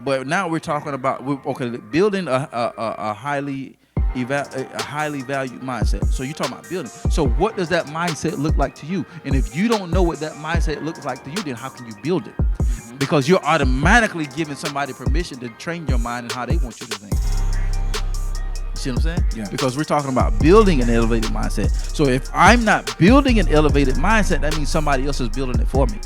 But now we're talking about building a highly valued mindset. So you're talking about building. So what does that mindset look like to you? And if you don't know what that mindset looks like to you, then how can you build it? Because you're automatically giving somebody permission to train your mind and how they want you to think. You see what I'm saying? Yeah. Because we're talking about building an elevated mindset. So if I'm not building an elevated mindset, that means somebody else is building it for me.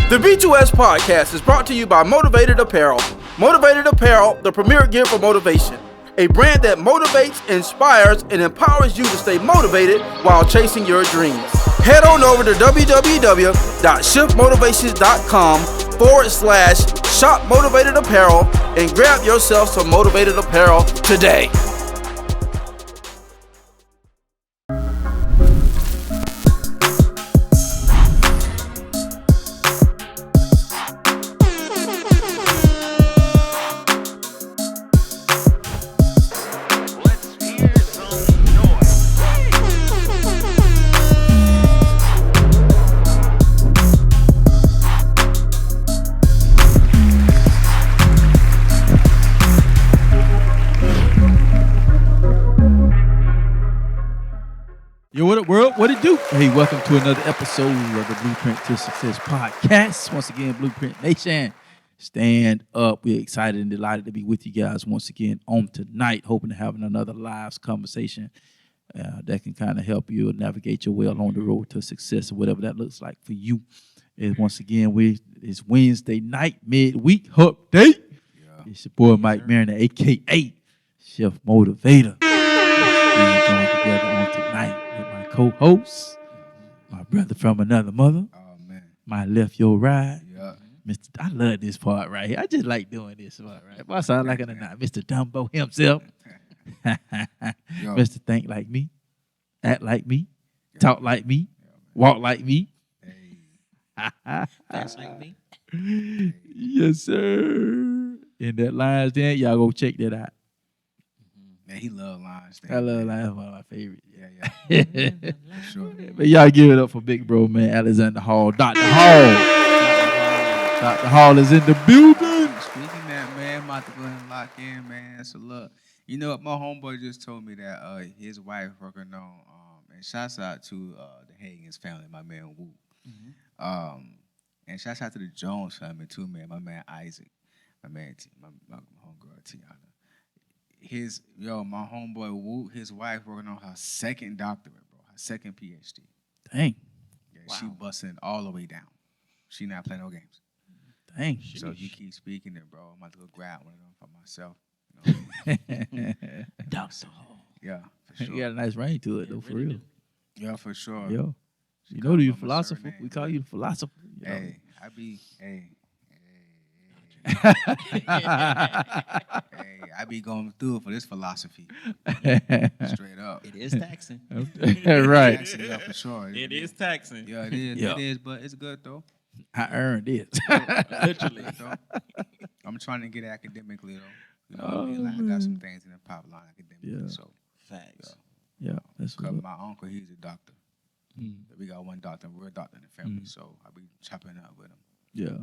The B2S podcast is brought to you by Motivated Apparel. Motivated Apparel, the premier gear for motivation. A brand that motivates, inspires, and empowers you to stay motivated while chasing your dreams. Head on over to www.shiftmotivations.com/shop motivated apparel and grab yourself some motivated apparel today. Yo, what up, world? What it do? Hey, welcome to another episode of the Blueprint to Success podcast. Once again, Blueprint Nation, stand up. We're excited and delighted to be with you guys once again on tonight, hoping to have another live conversation that can kind of help you navigate your way along the road to success or whatever that looks like for you. And once again, it's Wednesday night, midweek hump day. Yeah. It's your boy Mike Mariner, a.k.a. Chef Motivator. We're going together on tonight. My co-host, my brother from another mother, my left your ride. Yeah. Mr. I love this part right here. I just like doing this part, right? If I sound like it or not, Mr. Dumbo himself. Mr. Think like me, act like me, talk like me, walk like me. That's like me. Yes, sir. In that lines then, y'all go check that out. Man, he love lines. I love lines, one of my favorites. Yeah. Sure. But y'all give it up for big bro, man, Alxndr Hall. Dr. Hall. Dr. Hall is in the building. Speaking that, man, I'm about to go ahead and lock in, man. So look, you know what? My homeboy just told me that his wife working on, and shouts out to the Hagen's family, my man Wu. Mm-hmm. And shouts out to the Jones family too, man. My man Isaac, my homegirl Tiana. My homeboy Wu, his wife working on her second doctorate, bro, her second PhD. Dang. Yeah, wow. She busting all the way down. She not playing no games. Dang. So you keep speaking it, bro. I'm about to go grab one of them for myself. Dr. Hall. Yeah, for sure. You got a nice ring to it, though, for real. Yeah, for sure. Yo. You know you're a philosopher. We call you the philosopher. Hey, I be going through it for this philosophy. Straight up. It is taxing. Right. Taxing, yeah, for sure. It is taxing. Yeah, it is. Yeah. It is, but it's good though. I earned it. Literally. I'm trying to get academically though. You know what I mean? Like, I got some things in the pipeline academically. Yeah. So Facts. Yeah, that's what my uncle, he's a doctor. We got one doctor, we're a doctor in the family, so I be chopping up with him. Yeah.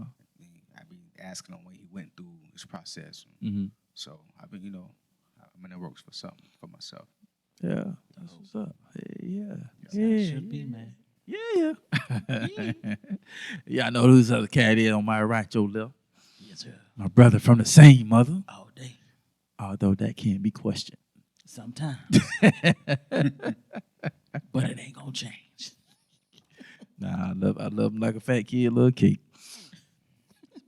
I be asking him what he went through this process. So I be, I'm in the works for something for myself. Yeah, that's what's up. Hey, yeah. Should be, man. Yeah. Yeah, I know who's the other cat is on my right, your left. Yes, sir. My brother from the same mother. All day. Although that can be questioned. Sometimes. But it ain't gonna change. Nah, I love him like a fat kid, little cake.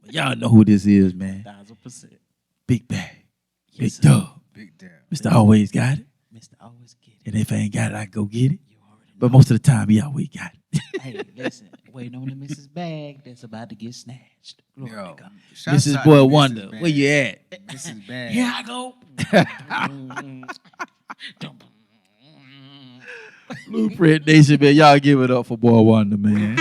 But y'all know who this is, man. 1,000%. Big Bag. Yes, Big Dub. Big damn. Mr. Always got it. Mr. Always get it. And if I ain't got it, I go get it. You already know. But most of the time, he always got it. Hey, listen. Waiting on the Mrs. Bag that's about to get snatched. Glory to God. This is Boy Wonda. Where you at? Mrs. Bag. Here I go. Blueprint Nation, man. Y'all give it up for Boy Wonda, man.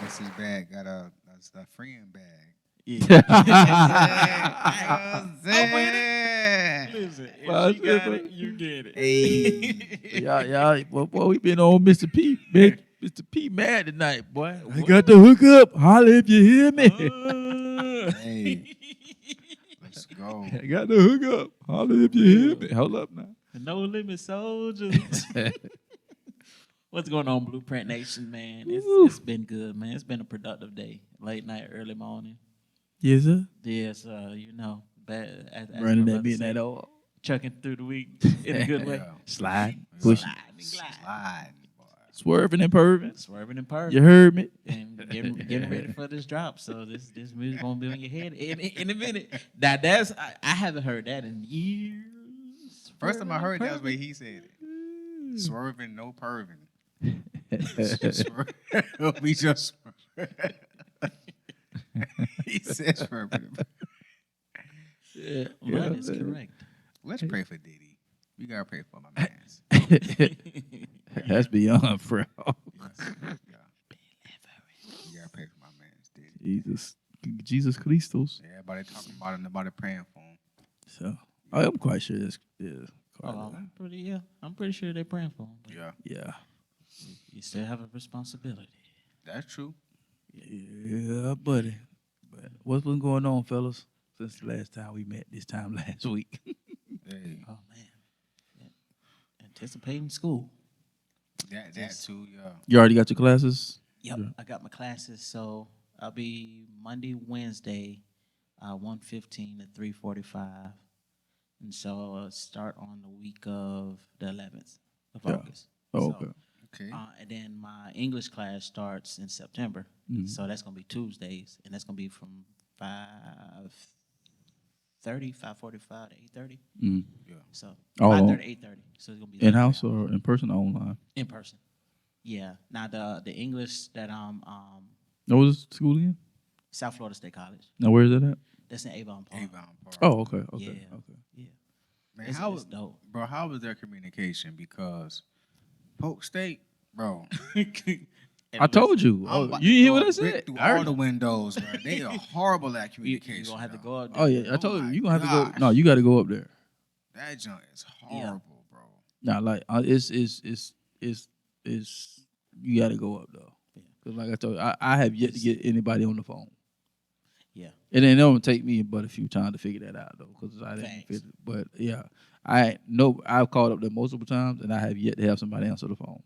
Mrs. Bag got a friend bag. get I'm Listen, Well, if she got it, you get it. Hey. y'all, boy, we been on Mr. P. Man, Mr. P mad tonight, boy. I What? got the hook up. Holla if you hear me. Hey. Let's go. I got the hook up. Holla if you hear me. Hold up now. No limit soldiers. What's going on, Blueprint Nation, man? It's been good, man. It's been a productive day. Late night, early morning. Yes, sir. Yes, you know, bad, as Running my that brother midnight say, oil. chucking through the week in a good way. Yeah. Slide. Yeah. Push. Slide and glide. Slide, boy. Swerving and perving. Swerving and purring. You heard me. And getting ready for this drop. So this music gonna be on your head in a minute. Now that's I haven't heard that in years. First time I heard that was Swerving when he said it. Swerving, no perving. We just he said swerving. Yeah, That is correct. Let's pray for Diddy. We gotta pray for my mans. That's beyond fraud. Yes. Yeah. We gotta pray for my mans, Diddy. Jesus Christos. Yeah, everybody talking about him, nobody praying for him. So I'm quite sure that's I'm pretty sure they're praying for him. But Yeah, yeah. you still have a responsibility. that's true. Yeah, buddy. But what's been going on, fellas, since the last time we met this time last week? Hey, Oh man. Yeah. Anticipating school. that too. Yeah. You already got your classes? Yep, Yeah. I got my classes, so I'll be Monday, Wednesday, 1:15 to 3:45, and so I'll start on the week of the 11th of Yeah. August. Oh, So, okay. Okay. and then my English class starts in September, Mhm. so that's gonna be Tuesdays, and that's gonna be from 5:45 to 8:30. Mm. So Oh, 5:30 to 8:30. So it's gonna be In like house 3 hours. or in person or online? In person. Yeah. Now the English that What was the school again? South Florida State College. Now where is that at? That's in Avon Park. Avon Park. Oh, okay. Okay. Yeah. Okay. Yeah. Man, It's, how it's was dope. bro? How was their communication? Because Polk State, bro. I told you. I'm Oh, about you to hear throw what a I brick said? through I heard all the you. windows, bro. They are horrible at You communication. gonna have to dog. go up there. Oh yeah, I Oh told you. my You gonna have to go. gosh. No, you got to go up there. That junk is horrible, bro. Nah, like it's you got to go up though. Yeah. Cause like I told you, I have yet to get anybody on the phone. Yeah. And then it don't take me but a few times to figure that out though, because I didn't Facts. fit it. But yeah, I've called up there multiple times, and I have yet to have somebody answer the phone.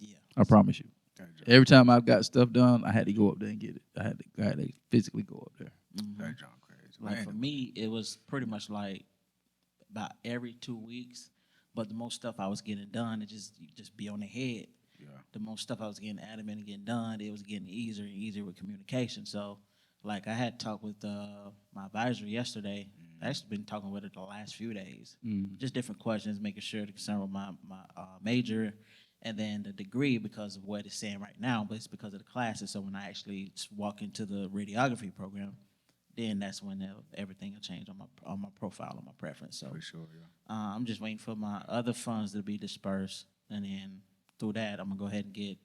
Yeah. I promise you. That junk, Every time I've got stuff done, I had to go up there and get it. I had to physically go up there. Mhm. that junk crazy. Like for Man, me, it was pretty much like about every 2 weeks. But the most stuff I was getting done, it just be on the head. yeah. The most stuff I was getting adamant and getting done, it was getting easier and easier with communication. So, like I had talked with my advisor yesterday. I actually been talking with her the last few days. Just different questions, making sure to concern with my major and then the degree because of what it's saying right now, but it's because of the classes. So when I actually walk into the radiography program, then that's when everything will change on my profile, on my preference. So For sure, yeah. I'm just waiting for my other funds to be dispersed, and then through that, I'm gonna go ahead and get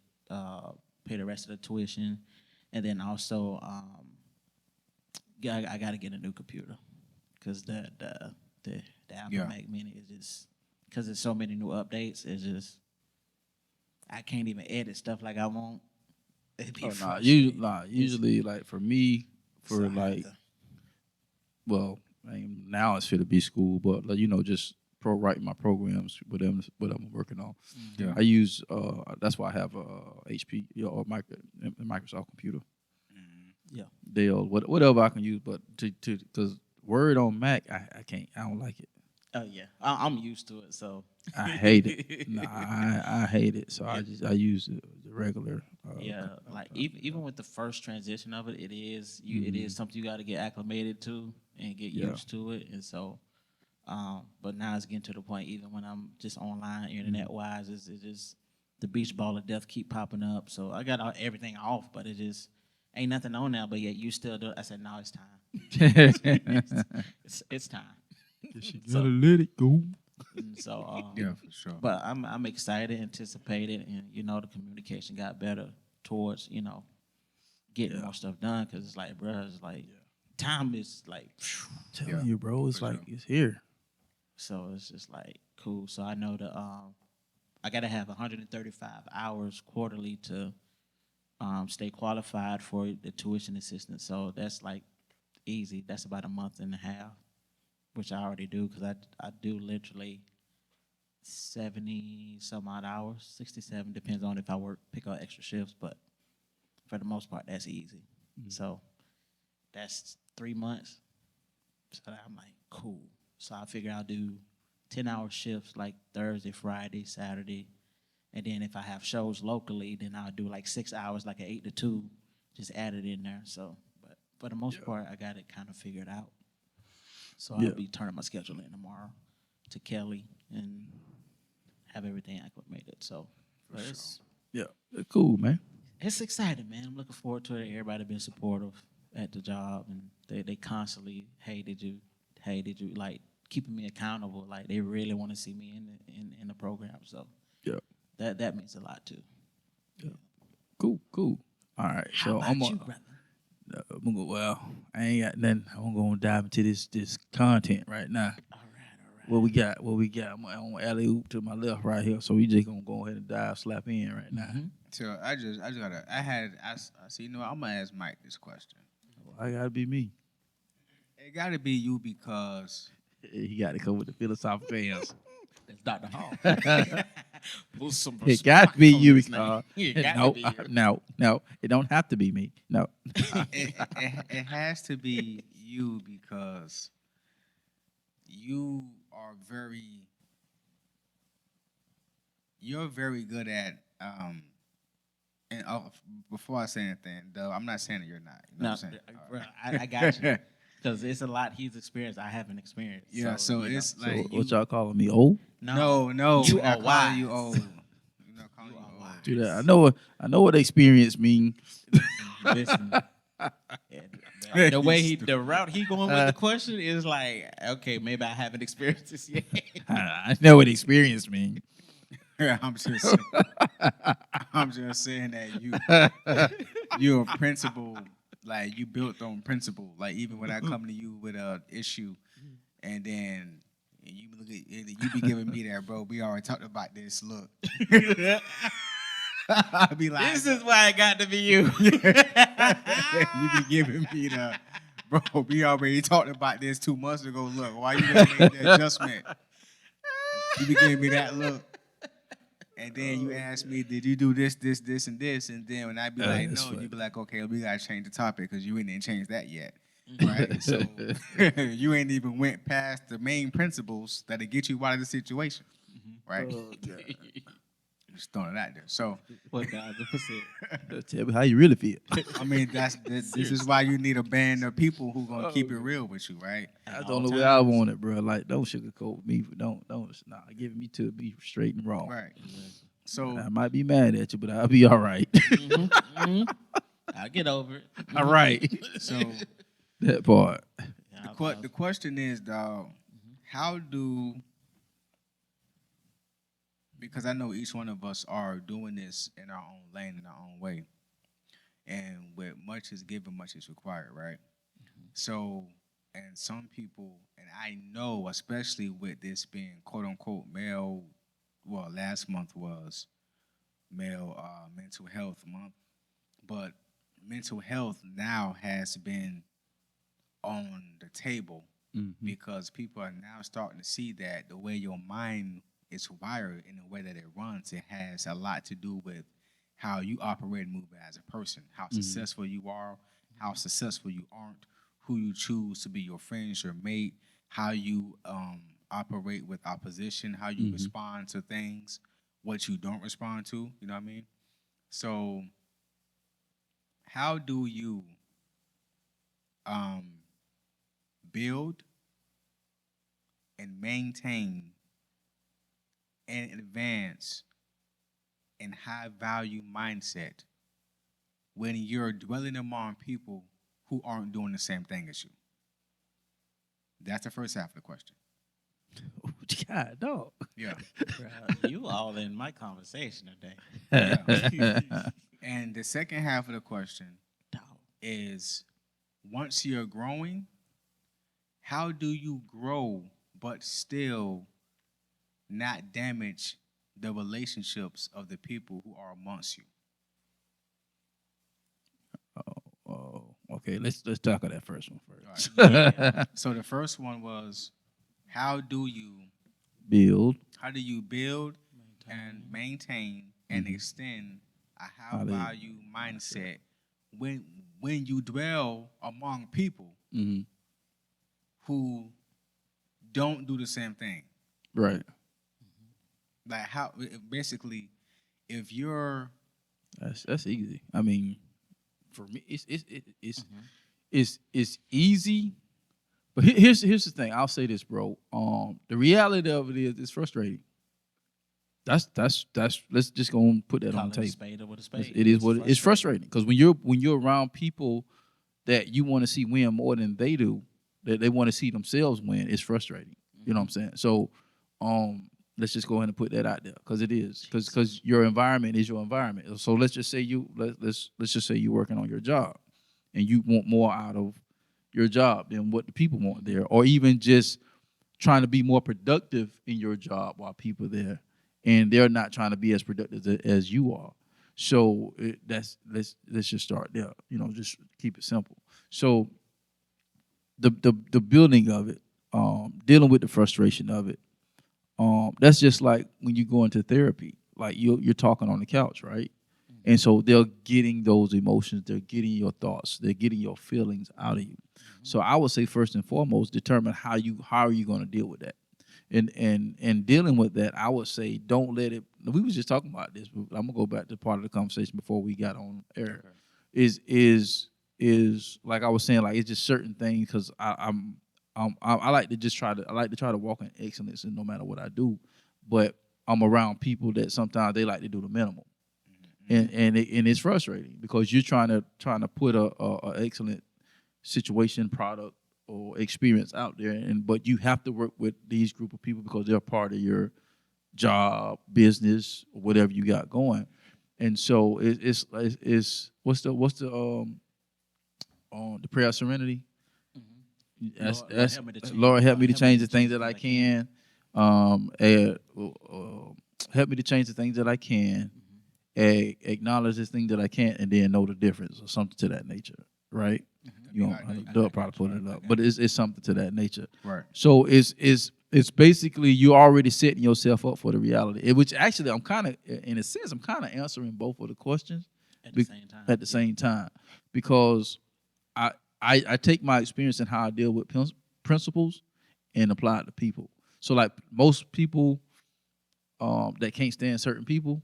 pay the rest of the tuition, and then also I got to get a new computer because the Apple Yeah. Mac Mini is just because there's so many new updates. It's just I can't even edit stuff like I want. It'd be frustrating. Usually like for me, So for I have like, to- well, I mean, now it's fit to be school, but like, just writing my programs what I'm working on. Yeah. I use that's why I have a HP or Microsoft computer. Yeah. Dell, whatever I can use, but because Word on Mac, I can't. I don't like it. Oh yeah, I'm used to it. So I hate it. Nah, I hate it. So I use the regular. yeah, like even with the first transition of it, it is something you got to get acclimated to and get Yeah. used to it. And so, but now it's getting to the point even when I'm just online, internet wise, it's just the beach ball of death keep popping up. So I got everything off, but it just ain't nothing on now. But yet you still do it. I said no, it's time. It's time. She gotta let it go. And so Yeah, for sure. But I'm excited, anticipated, and the communication got better towards getting more stuff done because it's like, bro, it's like time is like, Telling you, bro, it's like it's here. so it's just like cool. So I know I gotta have 135 hours quarterly to stay qualified for the tuition assistance. So that's like easy. That's about a month and a half, which I already do because I do literally 70 some odd hours, 67, depends on if I pick up extra shifts, but for the most part, that's easy. So that's 3 months. So I'm like, cool. So I figure I'll do 10-hour shifts like Thursday, Friday, Saturday. And then if I have shows locally, then I'll do like 6 hours, like an 8 to 2, just add it in there. So, but for the most part, I got it kind of figured out. So I'll be turning my schedule in tomorrow to Kelly and have everything acclimated. So, but Cool, man. it's exciting, man. I'm looking forward to it. Everybody been supportive at the job, and they constantly, hey, did you, like keeping me accountable? Like they really want to see me in the program. So that means a lot too. Yeah. Cool. All right, How about you, brother? I'm gonna go, well, I ain't got nothing. I'm gonna dive into this content right now. All right. What we got? I'm on alley oop to my left right here, so we just gonna go ahead and slap in right now. So I see. You know, I'm gonna ask Mike this question. I gotta be me. It gotta be you because He got to come with the philosophical answer. That's Dr. Hall. Put some It got to be you respect because on his name. no, it don't have to be me. No, it has to be you because you are you're very good at and before I say anything though, I'm not saying that you're not. You know what I'm saying? Bro, I got you. Because it's a lot he's experienced I haven't experienced. Yeah, so it's so like what y'all calling me old? No, you we're not are calling wise. you old. We're not calling you old. Do that. I know what experience mean. Listen, the route he going with the question is like, okay, maybe I haven't experienced this yet. I know what experience mean. I'm just saying that you're a principle, like you built on principle. Like even when I come to you with a issue, and then you be giving me that, bro. We already talked about this. Look, I be like, This is why it got to be you. you be giving me the, bro. We already talked about this 2 months ago. Look, why you gonna make the adjustment? You be giving me that look. And then you ask me, did you do this, and this? And then when I be like, no, you be like, okay, we gotta change the topic because you ain't changed that yet, right? So you ain't even went past the main principles that'll get you out of the situation, right? Just throwing it out there. So, 1,000%. Tell me how you really feel. I mean, this is why you need a band of people who gonna keep it real with you, right? That's the only way I want it, bro. Like, don't sugarcoat me. Don't. Give me to be straight and wrong. Right. So I might be mad at you, but I'll be all right. I'll get over it. All right. So that part. the question is, dog, how do, because I know each one of us are doing this in our own lane, in our own way. And with much is given, much is required, right? So, and some people, and I know, especially with this being quote unquote male, well, last month was male mental health month, but mental health now has been on the table because people are now starting to see that the way your mind is wired in the way that it runs, it has a lot to do with how you operate and move as a person, how successful you are, how successful you aren't, who you choose to be your friends, your mate, how you operate with opposition, how you respond to things, what you don't respond to, you know what I mean? So how do you build and maintain and advance in high value mindset when you're dwelling among people who aren't doing the same thing as you? That's the first half of the question. God, dog. Yeah. You all in my conversation today. Yeah. And the second half of the question, Dog. is once you're growing, how do you grow but still not damage the relationships of the people who are amongst you? Okay. Let's tackle that first one first. All right. Yeah. So the first one was how do you Build. build and maintain and extend a high value mindset when you dwell among people Mm-hmm. who don't do the same thing? Right. Like how basically if you're That's easy. I mean, for me, it's easy. But here's the thing. I'll say this, bro. The reality of it is it's frustrating. That's let's just go and put that Call on it the a table. spade over the spade. It is what it's frustrating because when you're around people that you want to see win more than they do, that they want to see themselves win, it's frustrating. You know what I'm saying? So, let's just go ahead and put that out there because it is because your environment is your environment. So let's just say let's just say you're working on your job, and you want more out of your job than what the people want there, or even just trying to be more productive in your job while people are there, and they're not trying to be as productive as you are. So let's just start there. You know, just keep it simple. So the building of it, dealing with the frustration of it, that's just like when you go into therapy. Like you're talking on the couch, right? And so they're getting those emotions, they're getting your thoughts, they're getting your feelings out of you. So I would say first and foremost, determine how are you going to deal with that. And dealing with that, I would say don't let it. We was just talking about this, but I'm gonna go back to part of the conversation before we got on air. Okay. Is like I was saying, like it's just certain things because I like to just try to walk in excellence and no matter what I do, but I'm around people that sometimes they like to do the minimum, and it's frustrating because you're trying to put a excellent situation, product, or experience out there, but you have to work with these group of people because they're part of your job, business, or whatever you got going, and so it's what's the prayer of serenity. Lord, help me to change the things that I can. Help me to change the things that I can. Acknowledge this thing that I can't, and then know the difference, or something to that nature, right? You know, Doug probably put it up, but it's something to that nature, right. So it's basically you already setting yourself up for the reality, which actually I'm kind of, in a sense, I'm kind of answering both of the questions at the same time. At the same time, because I take my experience and how I deal with principles and apply it to people. So like most people that can't stand certain people,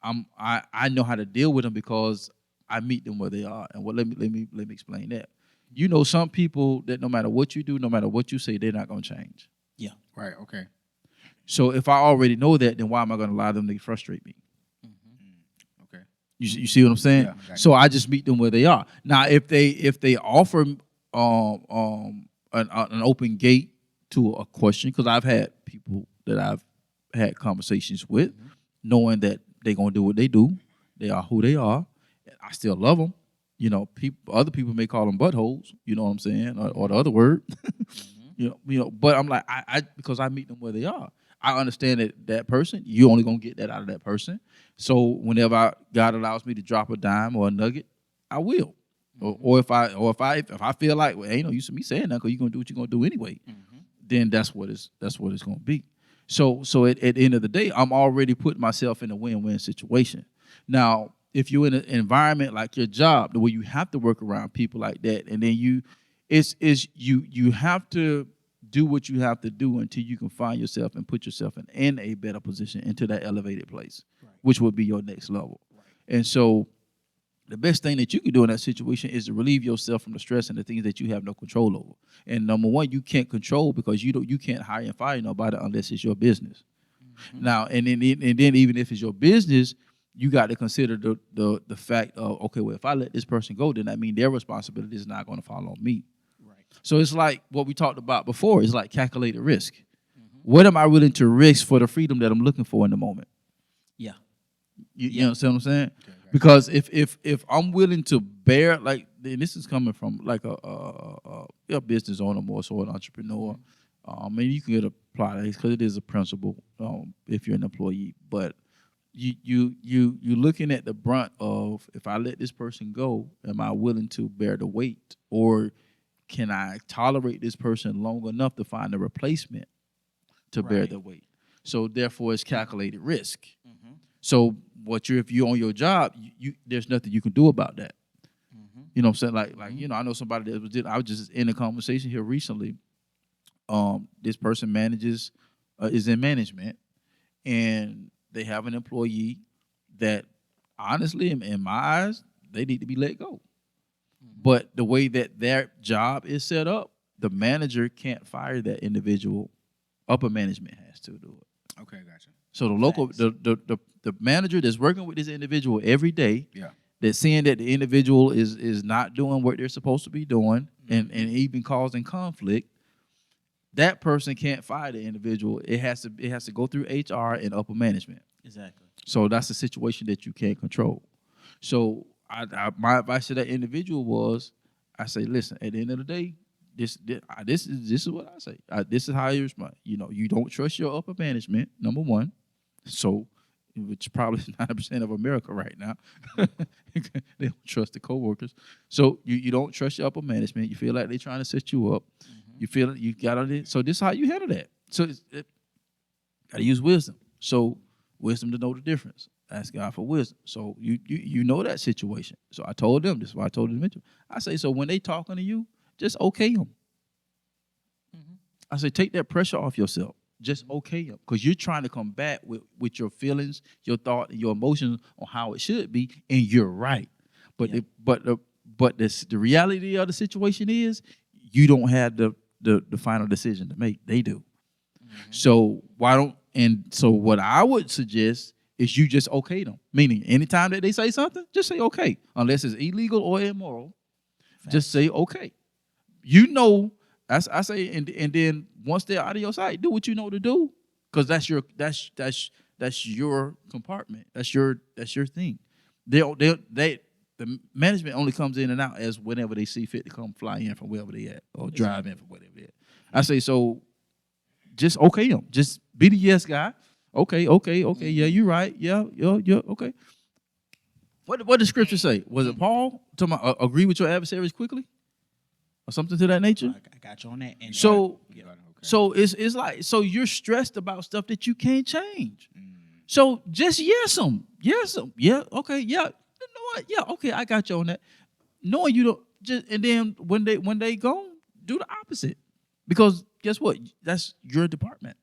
I know how to deal with them because I meet them where they are. And let me explain that. You know, some people that no matter what you do, no matter what you say, they're not going to change. Yeah. Right. Okay. So if I already know that, then why am I going to allow them to frustrate me? Okay. You see what I'm saying? Yeah, so I just meet them where they are. Now, if they offer an open gate to a question, because I've had people that I've had conversations with, knowing that they're gonna do what they do, they are who they are. I still love them. You know, other people may call them buttholes. You know what I'm saying, or the other word. You know. But I'm like, I because I meet them where they are. I understand that person. You only gonna get that out of that person. So whenever God allows me to drop a dime or a nugget, I will. Or if I feel like, well, ain't no use of me saying that because you're gonna do what you're gonna do anyway, then that's what it's gonna be. So at the end of the day, I'm already putting myself in a win-win situation. Now, if you're in an environment like your job, the way you have to work around people like that, and then you have to do what you have to do until you can find yourself and put yourself in a better position into that elevated place, which would be your next level. And so the best thing that you can do in that situation is to relieve yourself from the stress and the things that you have no control over. And number one, you can't control because you can't hire and fire nobody unless it's your business. Now, and then even if it's your business, you got to consider the fact of, okay, well, if I let this person go, then that means their responsibility is not going to fall on me. So it's like what we talked about before. It's like calculated risk. What am I willing to risk for the freedom that I'm looking for in the moment? Yeah. You understand what I'm saying? Okay. Because if I'm willing to bear, like, and this is coming from like a business owner, more so an entrepreneur. Maybe you can apply that because it is a principle if you're an employee. But you looking at the brunt of, if I let this person go, am I willing to bear the weight, or can I tolerate this person long enough to find a replacement to bear Right. the weight? So therefore, it's calculated risk. Mm-hmm. So if you're on your job, there's nothing you can do about that. Mm-hmm. You know what I'm saying? Like I know somebody I was just in a conversation here recently. This person is in management, and they have an employee that, honestly, in my eyes, they need to be let go. But the way that their job is set up, the manager can't fire that individual. Upper management has to do it. Okay, gotcha. So the manager that's working with this individual every day, Yeah. that's seeing that the individual is not doing what they're supposed to be doing, and even causing conflict, that person can't fire the individual. It has to go through HR and upper management. Exactly. So that's a situation that you can't control. So my advice to that individual was, I say, listen, at the end of the day, this is what I say. This is how you respond. You know, you don't trust your upper management, number one. So, which probably is 90% of America right now. They don't trust the coworkers. So you don't trust your upper management. You feel like they're trying to set you up. You feel it. You got it. So this is how you handle that. So got to use wisdom. So wisdom to know the difference. Ask God for wisdom. So you know that situation. So I told them, this is why I told them. I say, so when they talking to you, just okay them. I say, take that pressure off yourself. Just okay them. Because you're trying to combat with your feelings, your thought, and your emotions on how it should be, and you're right. But the reality of the situation is, you don't have the final decision to make. They do. So what I would suggest is you just okay them. Meaning, anytime that they say something, just say okay. Unless it's illegal or immoral, just say okay. You know, I say, and then once they're out of your sight, do what you know to do, because that's your compartment. That's your thing. The management only comes in and out as whenever they see fit to come fly in from wherever they at, or drive in from wherever they at. I say, so just okay them. Just be the yes guy. Okay. Yeah, you're right. Yeah, okay. What did scripture say? Was it Paul talking about agree with your adversaries quickly, or something to that nature? I got you on that. And So Okay. it's like, so you're stressed about stuff that you can't change. So just yes them. Yeah, okay, yeah. You know what? Yeah, okay, I got you on that. Knowing you don't just, and then when they go, do the opposite. Because guess what? That's your department.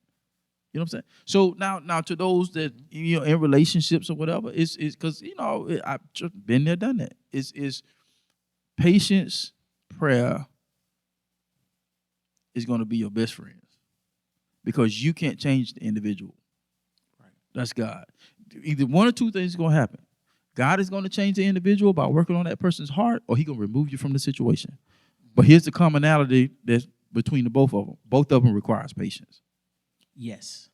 You know what I'm saying? So now to those that, you know, in relationships or whatever, it's because, you know, I've just been there, done that. It's patience, prayer is going to be your best friends, because you can't change the individual. Right. That's God. Either one or two things is going to happen. God is going to change the individual by working on that person's heart, or He going to remove you from the situation. But here's the commonality that's between the both of them. Both of them requires patience. yes.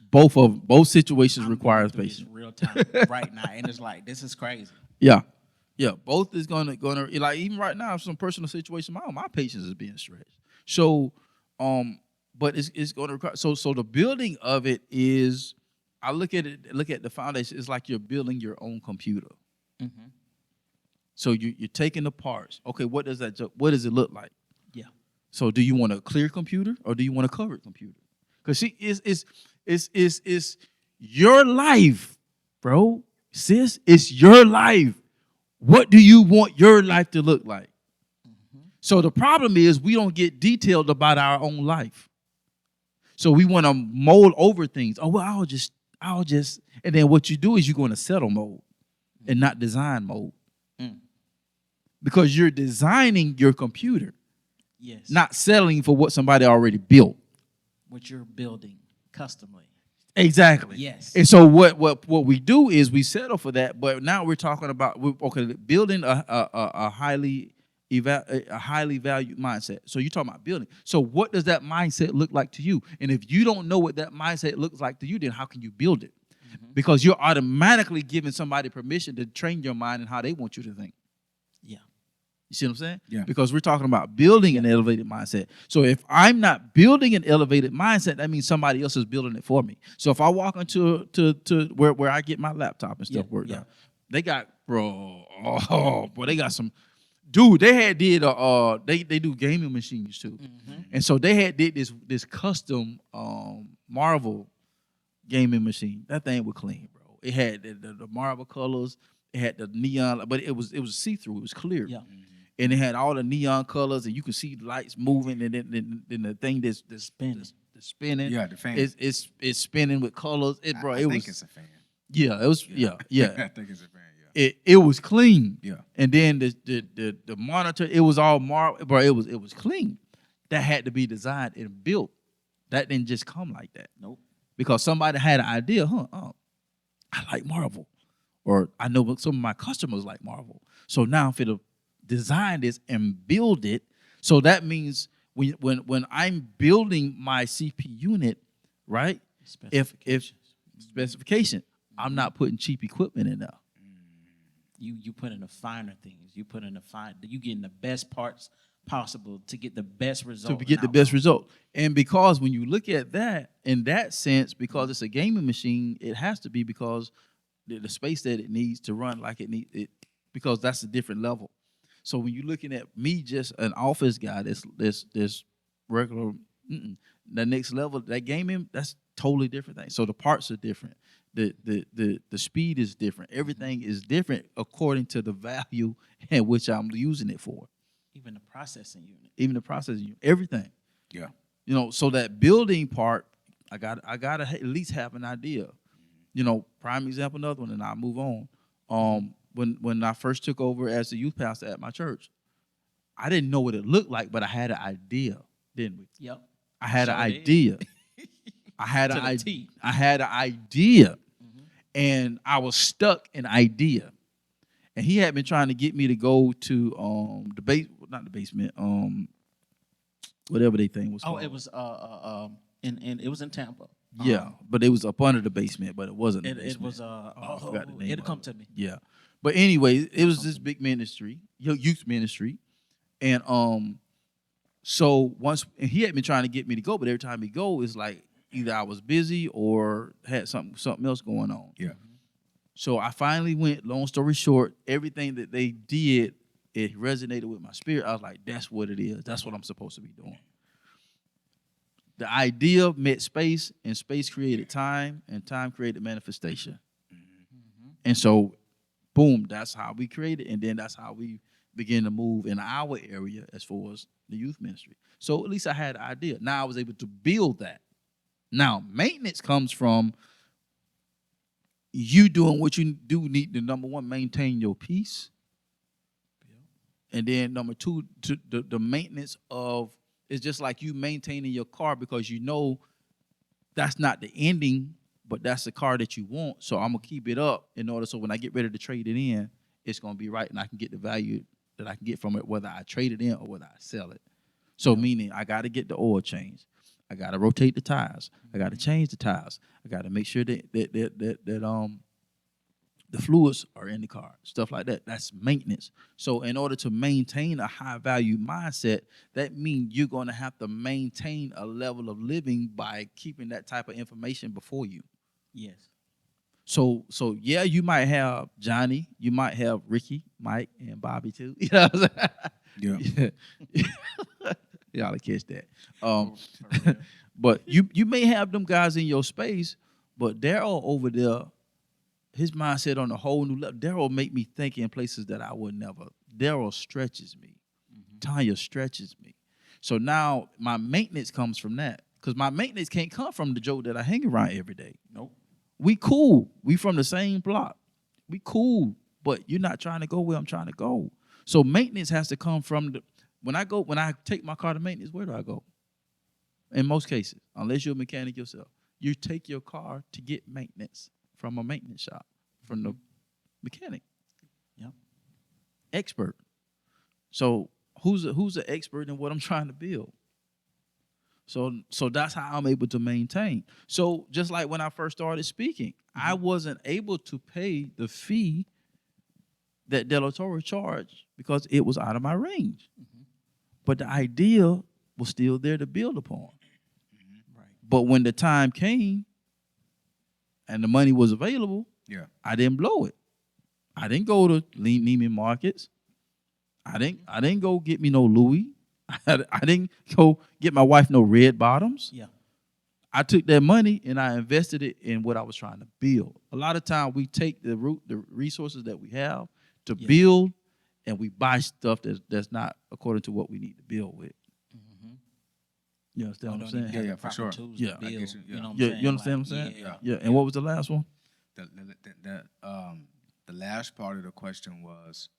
Both situations I'm requires going through patience. this real time right now, and it's like, this is crazy. Yeah. Both is gonna like, even right now, some personal situation, my patience is being stretched. So, but it's gonna require. So the building of it is, I look at the foundation. It's like you're building your own computer. Mm-hmm. So you're taking the parts. Okay, what does it look like? Yeah. So do you want a clear computer, or do you want a covered computer? Because it's your life, bro, sis. It's your life. What do you want your life to look like? So the problem is, we don't get detailed about our own life. So we want to mold over things. Oh, well, I'll just, and then what you do is you go into settle mode and not design mode. Because you're designing your computer, Yes. not settling for what somebody already built. What you're building customly. Exactly. Yes. And so what we do is we settle for that, but now we're talking about building a highly valued mindset. So you're talking about building. So what does that mindset look like to you? And if you don't know what that mindset looks like to you, then how can you build it? because you're automatically giving somebody permission to train your mind and how they want you to think. Yeah. You see what I'm saying? Yeah. Because we're talking about building an elevated mindset. So if I'm not building an elevated mindset, that means somebody else is building it for me. So if I walk into to where I get my laptop and stuff worked out, they got they got some dude. They had did they do gaming machines too, and so they had did this custom Marvel gaming machine. That thing was clean, bro. It had the Marvel colors. It had the neon, but it was see through. It was clear. Yeah. And it had all the neon colors, and you can see the lights moving, and then the thing that's Spinning. spinning. Yeah, the fan. It's spinning with colors. I think it's a fan. Yeah, it was. Yeah. I think it's a fan. Yeah. It was clean. Yeah. And then the monitor, it was all marble, bro. It was clean. That had to be designed and built. That didn't just come like that. Nope. Because somebody had an idea, I like Marvel. Or I know some of my customers like Marvel. So now I'm finna design this and build it. So that means when I'm building my CPU unit, right? If specification, I'm not putting cheap equipment in there. You put in the finer things. You put in you getting the best parts possible to get the best result. To get the best result. And because when you look at that, in that sense, because it's a gaming machine, it has to be because the space that it needs to run like it needs it, because that's a different level. So when you're looking at me, just an office guy, this regular, the next level, that gaming, that's totally different thing. So the parts are different. The speed is different. Everything is different according to the value in which I'm using it for. Even the processing unit. Everything. Yeah. You know, so that building part, I got to at least have an idea. You know, prime example, another one, and I'll move on. When I first took over as the youth pastor at my church, I didn't know what it looked like, but I had an idea, didn't we? Yep. I had an idea. I had an idea, and I was stuck in idea. And he had been trying to get me to go to not the basement, whatever they thing was called. Oh, it was it was in Tampa. Yeah, but it was up under the basement, but it wasn't. It was I forgot the name. It'll come to me. Yeah, but anyway, it was this big ministry, youth ministry, and so and he had been trying to get me to go, but every time he go, it's like either I was busy or had something else going on. Yeah. So I finally went. Long story short, everything that they did, it resonated with my spirit. I was like, that's what it is. That's what I'm supposed to be doing. The idea met space, and space created time, and time created manifestation. And so, boom, that's how we created, and then that's how we began to move in our area as far as the youth ministry. So at least I had an idea. Now I was able to build that. Now, maintenance comes from you doing what you do need to, number one, maintain your peace. And then number two, the maintenance of, it's just like you maintaining your car because you know that's not the ending, but that's the car that you want. So I'm going to keep it up in order so when I get ready to trade it in, it's going to be right and I can get the value that I can get from it, whether I trade it in or whether I sell it. So meaning I got to get the oil changed. I got to rotate the tires. I got to change the tires. I got to make sure that the fluids are in the car, stuff like that. That's maintenance. So in order to maintain a high value mindset, that means you're going to have to maintain a level of living by keeping that type of information before you. Yes. So yeah, you might have Johnny, you might have Ricky, Mike, and Bobby too. You know what I'm saying? Yeah. Y'all will catch that. But you may have them guys in your space, but Daryl over there, his mindset on a whole new level. Daryl make me think in places that I would never. Daryl stretches me. Tanya stretches me. So now my maintenance comes from that. Because my maintenance can't come from the Joe that I hang around every day. Nope. We cool. We from the same block. We cool. But you're not trying to go where I'm trying to go. So maintenance has to come from when I take my car to maintenance, where do I go? In most cases, unless you're a mechanic yourself, you take your car to get maintenance from a maintenance shop, from the mechanic. Yep. Expert. So who's an expert in what I'm trying to build? So that's how I'm able to maintain. So just like when I first started speaking, I wasn't able to pay the fee that De La Torre charged because it was out of my range. But the idea was still there to build upon. Right. But when the time came and the money was available, Yeah. I didn't blow it. I didn't go to Neiman Markets. I didn't go get me no Louis. I didn't go get my wife no red bottoms. Yeah. I took that money and I invested it in what I was trying to build. A lot of time we take the resources that we have to build, and we buy stuff that's not according to what we need to build with. You understand what I'm saying? Yeah, for sure. Yeah. I get you. You know what I'm Yeah, saying? you understand Like, what I'm saying? Yeah. Yeah. And what was the last one? The last part of the question was,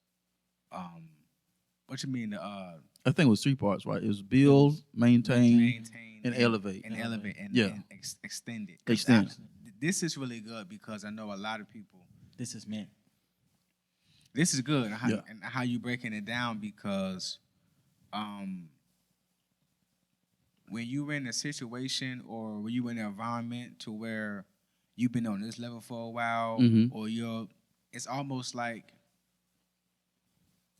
what you mean? I think it was 3 parts, right? It was build, maintain, Maintain and elevate. and elevate and, Yeah. and extend it. 'Cause Extend. this is really good because I know a lot of people. This is meant. This is good, Yeah. and how you breaking it down because, when you're in a situation or when you're in an environment to where you've been on this level for a while, or it's almost like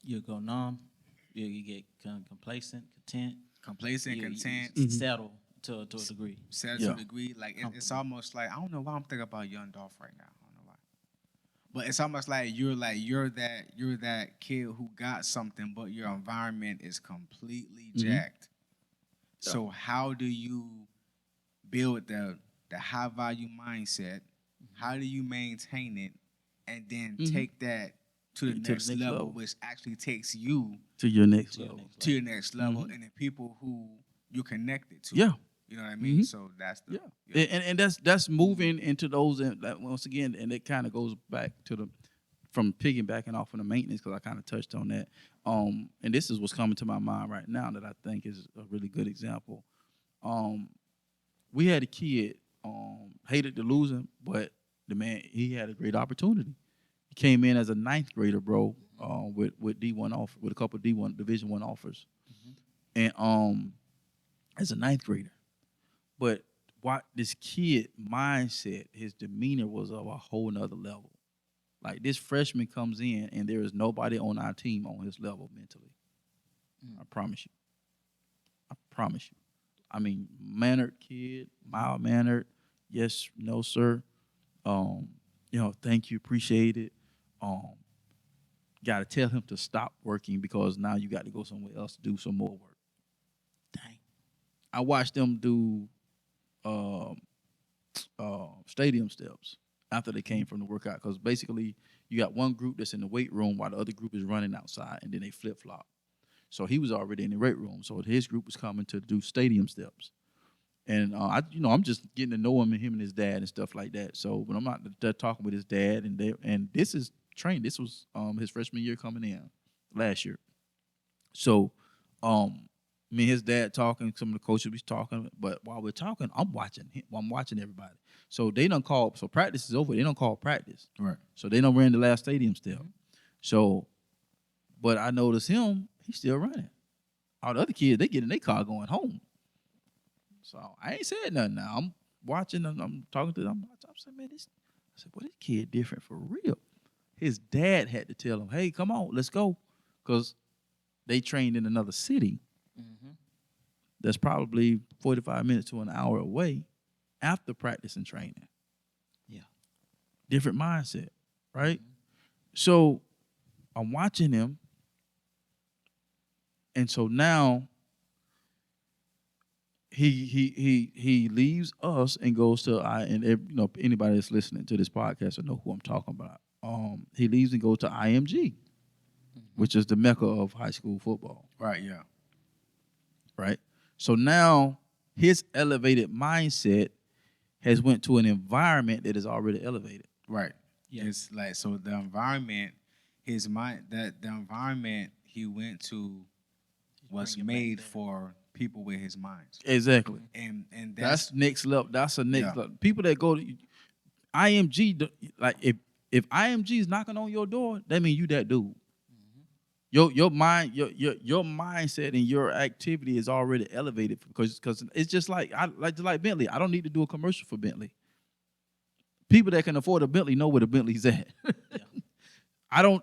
You go numb. You get complacent, content. content, Settle to a degree. set Yeah. to a degree. Like it's almost like I don't know why I'm thinking about Young Dolph right now. I don't know why, but it's almost like you're that kid who got something, but your environment is completely jacked. So how do you build the high value mindset? How do you maintain it, and then take that to the next level, which actually takes you To your next level. to your next level, and the people who you're connected to. Yeah. You know what I mean? So that's the And that's moving into those, and once again, and it kind of goes back to from piggybacking off of the maintenance, because I kind of touched on that. And this is what's coming to my mind right now that I think is a really good example. We had a kid, hated to lose him, but the man, he had a great opportunity. He came in as a 9th grader, bro, with D1 offer, with a couple of D1 Division 1 offers, and as a 9th grader. But what this kid mindset, his demeanor was of a whole nother level. Like this freshman comes in and there is nobody on our team on his level mentally. I promise you. I promise you. I mean, mannered kid, mild mannered. Yes, no, sir. Thank you, appreciate it. Got to tell him to stop working because now you got to go somewhere else to do some more work. Dang. I watched them do stadium steps after they came from the workout, because basically you got one group that's in the weight room while the other group is running outside, and then they flip flop. So he was already in the weight room, so his group was coming to do stadium steps, and I'm just getting to know him and his dad and stuff like that. So when I'm not there talking with his dad, and this is trained, this was his freshman year coming in last year. So me and his dad talking, some of the coaches was talking, but while we're talking, I'm watching him. I'm watching everybody. So they done call. So practice is over. They don't call practice. right. So they done ran the last stadium step. So, but I noticed him. He's still running. All the other kids, they get in their car going home. So I ain't said nothing. Now I'm watching. I'm talking to them. I'm saying, man, this kid different for real. His dad had to tell him, hey, come on, let's go, because they trained in another city. That's probably 45 minutes to an hour away after practice and training. Yeah. Different mindset, right? So I'm watching him. And so now he leaves us and goes to anybody that's listening to this podcast will know who I'm talking about. He leaves and goes to IMG, which is the mecca of high school football. Right, yeah. Right? So now his elevated mindset has went to an environment that is already elevated. Right. Yeah. It's like, so the environment, his mind, that the environment he went to was bringing back made that. for people with his minds. Exactly. And That's next level. That's a next Yeah. level. People that go to IMG, like if IMG is knocking on your door, that means you that dude. Your mind, your mindset and your activity is already elevated because it's just like Bentley. I don't need to do a commercial for Bentley. People that can afford a Bentley know where the Bentley's at. I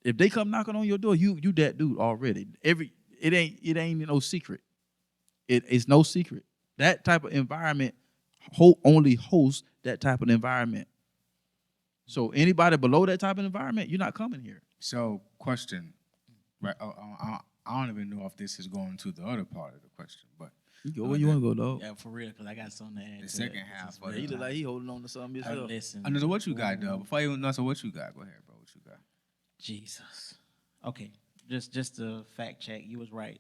if they come knocking on your door, you that dude already. It ain't no secret. It's no secret. That type of environment only hosts that type of environment. So anybody below that type of environment, you're not coming here. So, question, right? I don't even know if this is going to the other part of the question, but You go where you want to go, dog. Yeah, for real, because I got something to add. the to second that. half. This Of is He real look like time. he holding on to something himself. Listen. I know what you got, though. Before you know, so what you got? Go ahead, bro. What you got? Jesus. Okay, just to fact check, you was right.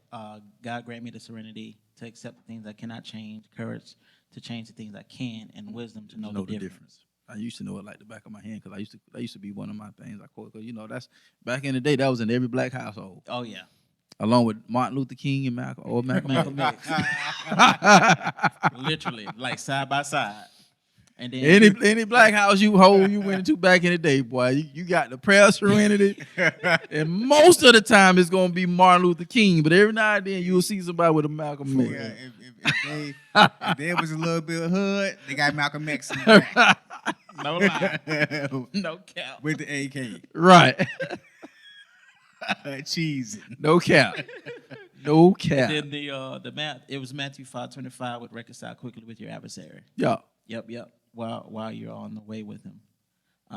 God grant me the serenity to accept the things I cannot change, courage to change the things I can, and wisdom to know the difference. I used to know it like the back of my hand because that used to be one of my things I quote. Because that's back in the day, that was in every black household, Oh yeah. along with Martin Luther King and Malcolm X. Literally, like side by side. And then Any black house you went into back in the day, boy, you got the prayer serenity, and most of the time it's gonna be Martin Luther King, but every now and then you'll see somebody with a Malcolm X. Yeah, if there was a little bit of hood, they got Malcolm X in the back. no lie, no cap. With the AK. Right. Cheese. No cap. No cap. And then the math, it was Matthew 5:25 would reconcile quickly with your adversary. Yeah. Yep. While you're on the way with him,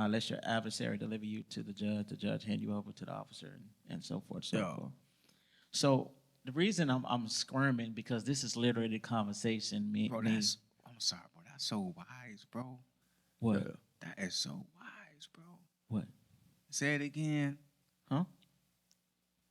lest your adversary deliver you to the judge hand you over to the officer, and so forth, so Yeah. forth. So the reason I'm squirming because this is literally the conversation. Bro, I'm sorry, bro. That's so wise, bro. What? Yeah. That is so wise, bro. What? Say it again. Huh?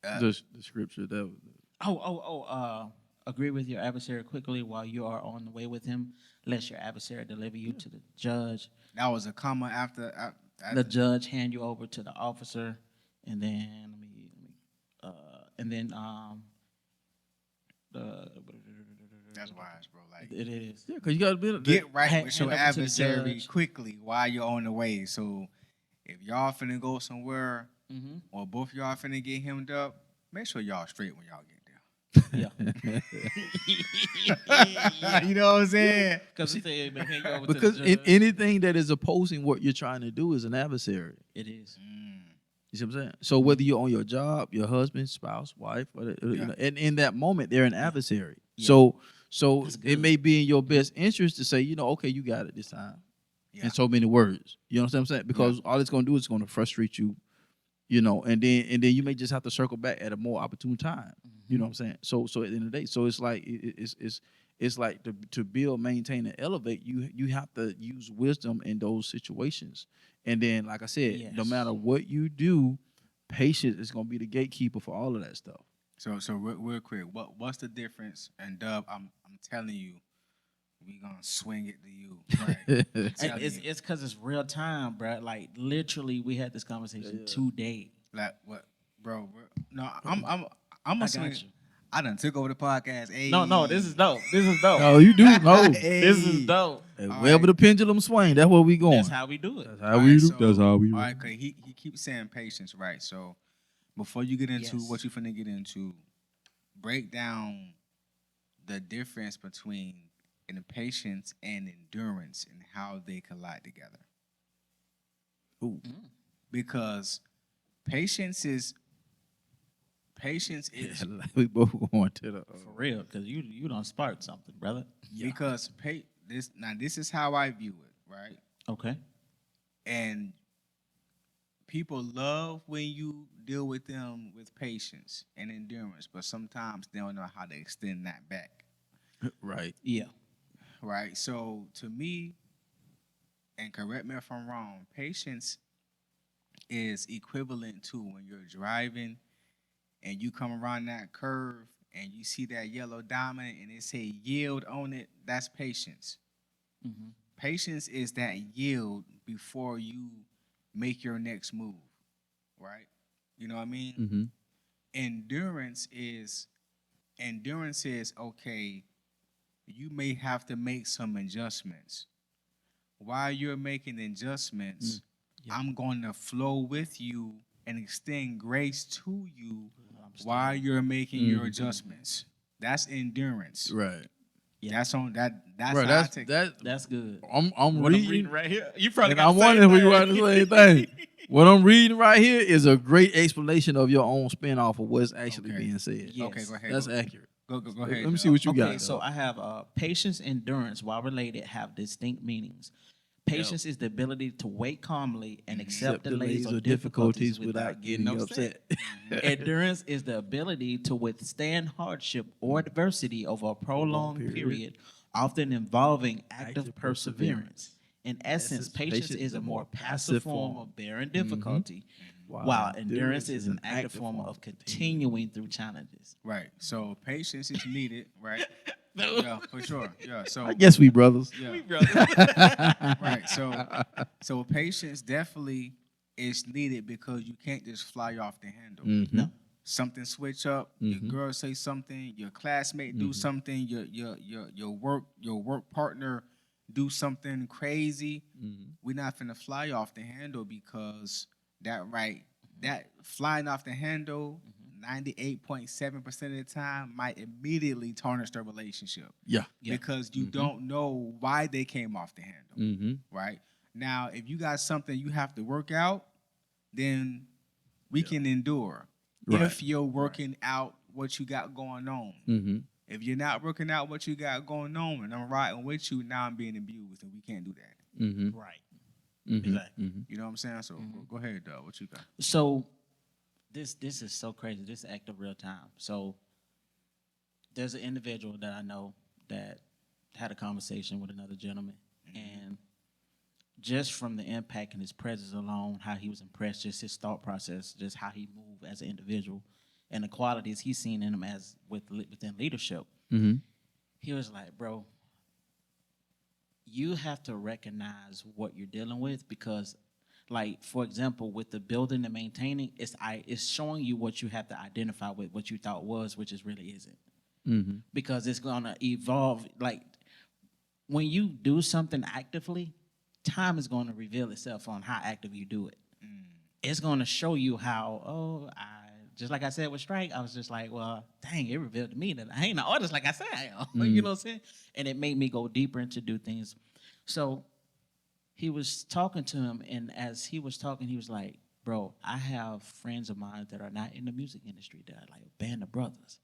The scripture that was. Agree with your adversary quickly while you are on the way with him, lest your adversary deliver you to the judge. That was a comma after The judge hand you over to the officer, and then That's wise, bro. Like it is. Yeah, because you gotta be get right Hand- with your hand over to the adversary judge. quickly while you're on the way. So if y'all finna go somewhere Mm-hmm. or both y'all finna get hemmed up, make sure y'all straight when y'all get there. Yeah. You know what I'm saying? Because anything that is opposing what you're trying to do is an adversary. it is. You see what I'm saying? So whether you're on your job, your husband, spouse, wife, and in that moment they're an adversary. Yeah. So That's it good. may be in your best interest to say, okay, you got it this time. Yeah. In so many words. You know what I'm saying? Because all it's gonna do is gonna frustrate you, and then you may just have to circle back at a more opportune time. You know what I'm saying? So at the end of the day, so it's like it's like to build, maintain, and elevate, you have to use wisdom in those situations. And then, like I said, no Yes. matter what you do, patience is gonna be the gatekeeper for all of that stuff. So real quick, what's the difference? And Dub, I'm telling you, we gonna swing it to you. Right? It's because it's real time, bro. Like literally, we had this conversation today. Like what, bro? No, I'm gonna I swing. got you. I done took over the podcast. Hey. No, this is dope. This is dope. Oh, you do know. Hey. This is dope. Wherever the pendulum swing, that's where we going. That's how we do it. That's how we do. So, That's how we do. All right, cause he keeps saying patience, right? So before you get into Yes. what you finna get into, break down the difference between patience and endurance and how they collide together. Ooh. Because patience is Like we both going to the. For real, because you don't spark something, brother. because this is how I view it, right? Okay. And people love when you deal with them with patience and endurance, but sometimes they don't know how to extend that back, Right. Yeah. right? So to me, and correct me if I'm wrong, patience is equivalent to when you're driving and you come around that curve and you see that yellow diamond and it say yield on it. That's patience. Mm-hmm. Patience is that yield before you make your next move, right? You know what I mean? Mm-hmm. Endurance is okay, you may have to make some adjustments. While you're making adjustments, Yeah. I'm going to flow with you and extend grace to you while you're making your adjustments. That's endurance. Right. Yeah. That's on that. That's Bro, how I take it. That's good. I'm What reading, right here. You probably and got I'm the same wondering if we thing. write the same thing. What I'm reading right here is a great explanation of your own spin-off of what's actually Okay. being said. Yes. Okay, go ahead. That's go, accurate. Go ahead. Let me see what you Okay, got. so dog. I have patience, endurance, while related, have distinct meanings. Patience is the ability to wait calmly and accept delays or difficulties without getting upset. Endurance is the ability to withstand hardship or adversity over a prolonged period, often involving active perseverance. In essence, patience is a more passive form of bearing difficulty, while endurance is an active form of continuing through challenges. Right. So patience is needed. Right. Yeah, for sure. Yeah. So I guess we brothers. yeah. Right. So patience definitely is needed because you can't just fly off the handle. No. Something switch up. Your girl say something. Your classmate do something. Your work partner do something crazy. We're not finna fly off the handle because that flying off the handle 98.7% of the time might immediately tarnish the relationship. Yeah. Because you don't know why they came off the handle. Right? Now, if you got something you have to work out, then we can endure. Right. If you're working out what you got going on. If you're not working out what you got going on and I'm riding with you, now I'm being abused and we can't do that. Right. Exactly. You know what I'm saying? So go ahead, what you got? So this is so crazy. This act of real time. So there's an individual that I know that had a conversation with another gentleman, and just from the impact and his presence alone, how he was impressed, just his thought process, just how he moved as an individual, and the qualities he's seen in him as within leadership. He was like, bro, you have to recognize what you're dealing with because, like, for example, with the building and maintaining, it's showing you what you have to identify with what you thought was, which is really isn't. Because it's gonna evolve. Like when you do something actively, time is going to reveal itself on how active you do it. It's going to show you how, just like I said with Strike, I was just like, well, dang, it revealed to me that I ain't an artist like I said I am. You know what I'm saying? And it made me go deeper into do things. So he was talking to him, and as he was talking, he was like, bro, I have friends of mine that are not in the music industry that are like a band of brothers.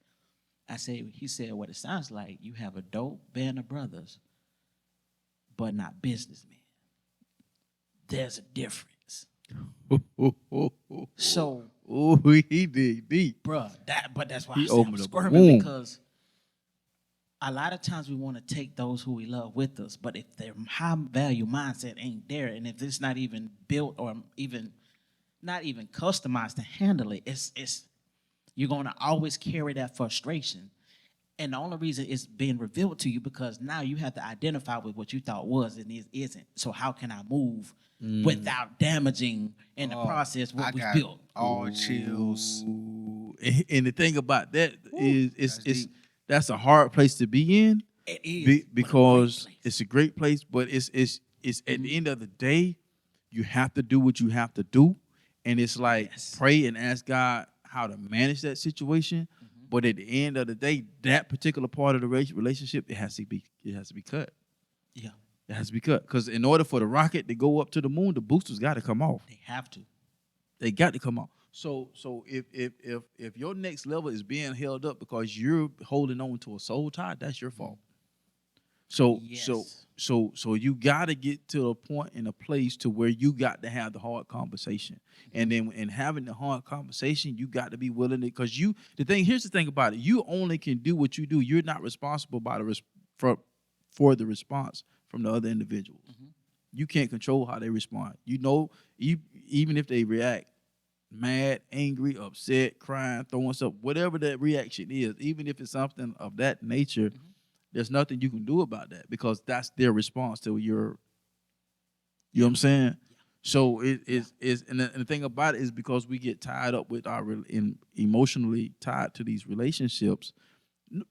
He said, what it sounds like, you have a dope band of brothers, but not businessmen. There's a difference. So, he dig deep. bruh, that's why He I say I'm opened up a squirming wound. because a lot of times we want to take those who we love with us, but if their high value mindset ain't there, and if it's not even built or even not even customized to handle it, it's you're gonna always carry that frustration. And the only reason it's being revealed to you because now you have to identify with what you thought was and it isn't. So how can I move without damaging in the process what we built? All chills. Ooh. And the thing about that is that's deep. that's a hard place to be in. It is because it's a great place, but it's at the end of the day, you have to do what you have to do, and it's like pray and ask God how to manage that situation. But at the end of the day, that particular part of the relationship, it has to be cut. Yeah, It has to be cut because in order for the rocket to go up to the moon, the boosters got to come off. they have to. They got to come off. So if your next level is being held up because you're holding on to a soul tie, that's your fault. So you got to get to a point in a place to where you got to have the hard conversation, and then in having the hard conversation, you got to be willing to because here's the thing about it: you only can do what you do. You're not responsible for the response from the other individuals. You can't control how they respond. Even if they react mad, angry, upset, crying, throwing stuff, whatever that reaction is, even if it's something of that nature. There's nothing you can do about that because that's their response to your, you know what I'm saying? So and the thing about it is because we get tied up with emotionally tied to these relationships,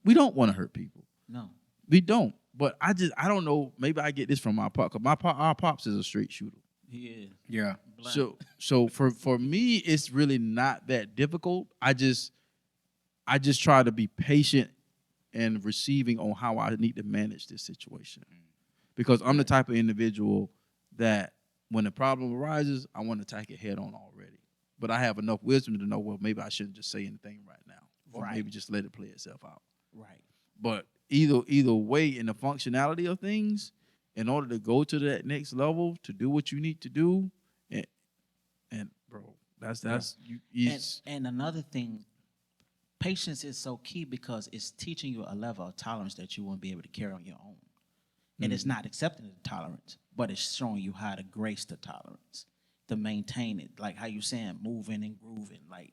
we don't want to hurt people. No. We don't. But I don't know, maybe I get this from my pop, because our pops is a straight shooter. Yeah. Yeah. So for me, it's really not that difficult. I just try to be patient and receiving on how I need to manage this situation. Because I'm the type of individual that when a problem arises, I want to take it head on already. But I have enough wisdom to know, well, maybe I shouldn't just say anything right now. Or maybe just let it play itself out. Right. But either way, in the functionality of things, in order to go to that next level, to do what you need to do, and bro, that's you. And another thing, patience is so key because it's teaching you a level of tolerance that you won't be able to carry on your own. And it's not accepting the tolerance, but it's showing you how to grace the tolerance, to maintain it, like how you saying, moving and grooving. Like,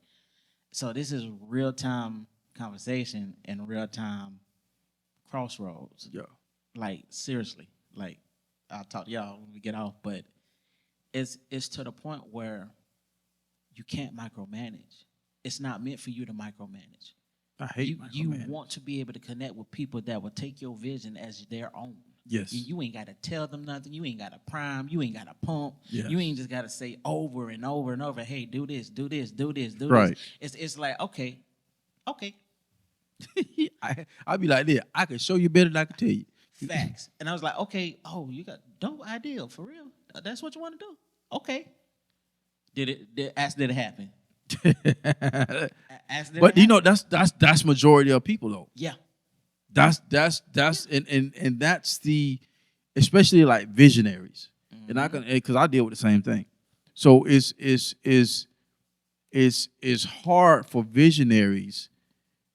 so this is real time conversation and real time crossroads. Yeah. Like seriously, like I'll talk to y'all when we get off, but it's to the point where you can't micromanage. It's not meant for you to micromanage. I hate you micromanage. want to be able to connect with people that will take your vision as their own. Yes. You ain't got to tell them nothing. You ain't got to prime. You ain't got to pump. Yes. You ain't just got to say over and over and over, hey, do this, do this, do this, do Right. this. It's like, okay. I'd be like this. I can show you better than I can tell you. Facts. And I was like, okay, oh, you got dope idea, for real. That's what you want to do. Okay. Did it happen? But you know, that's majority of people though. Yeah. That's and that's the, especially like visionaries. And I can, because I deal with the same thing. So it's hard for visionaries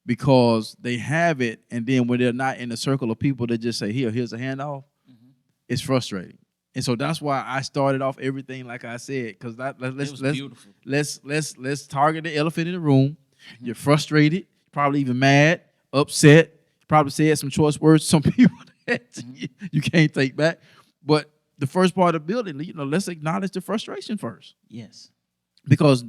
because they have it, and then when they're not in a circle of people that just say, here's a handoff, it's frustrating. And so that's why I started off everything like I said, because let's target the elephant in the room. You're frustrated, probably even mad, upset. Probably said some choice words to some people that you can't take back. But the first part of building, let's acknowledge the frustration first. Yes. Because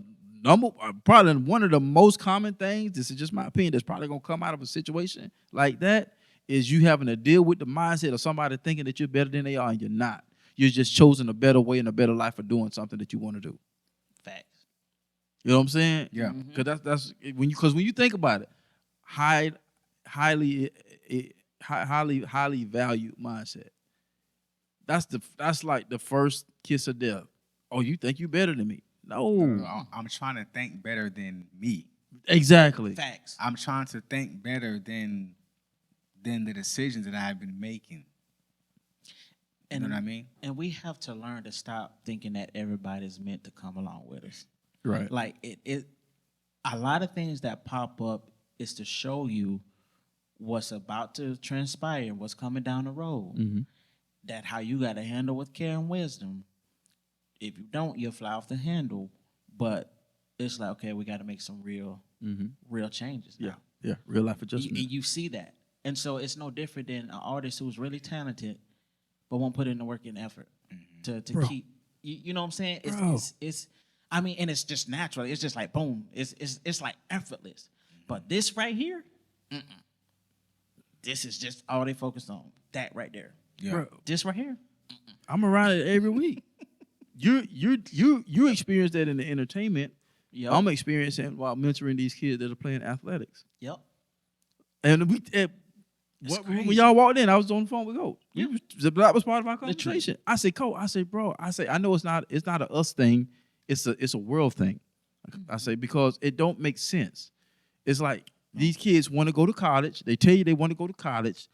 probably one of the most common things, this is just my opinion, that's probably gonna come out of a situation like that is you having to deal with the mindset of somebody thinking that you're better than they are, and you're not. You're just choosing a better way and a better life for doing something that you want to do. Facts. You know what I'm saying? Yeah. Because that's when you think about it, highly valued mindset. That's like the first kiss of death. Oh, you think you better than me? No. I'm trying to think better than me. Exactly. Facts. I'm trying to think better than the decisions that I've been making. You know what I mean? And we have to learn to stop thinking that everybody's meant to come along with us. Right. Like it a lot of things that pop up is to show you what's about to transpire, what's coming down the road. Mm-hmm. That how you got to handle with care and wisdom. If you don't, you'll fly off the handle. But it's like, okay, we got to make some real changes now. Yeah. Real life adjustment. You see that. And so it's no different than an artist who's really talented but won't put in the work and effort to keep, you know what I'm saying? It's I mean, and it's just natural. It's just like, boom. It's like effortless. But this right here, this is just all they focused on. That right there. Yeah. Bro, This right here. I'm around it every week. You experience that in the entertainment. Yep. I'm experiencing while mentoring these kids that are playing athletics. Yep. And when y'all walked in, I was on the phone with Coach. Yeah. That was part of our conversation. Literally. I said, Coach, I said, bro, I know it's not a us thing, it's a world thing. I say, because it don't make sense. It's like these kids want to go to college. They tell you they want to go to college,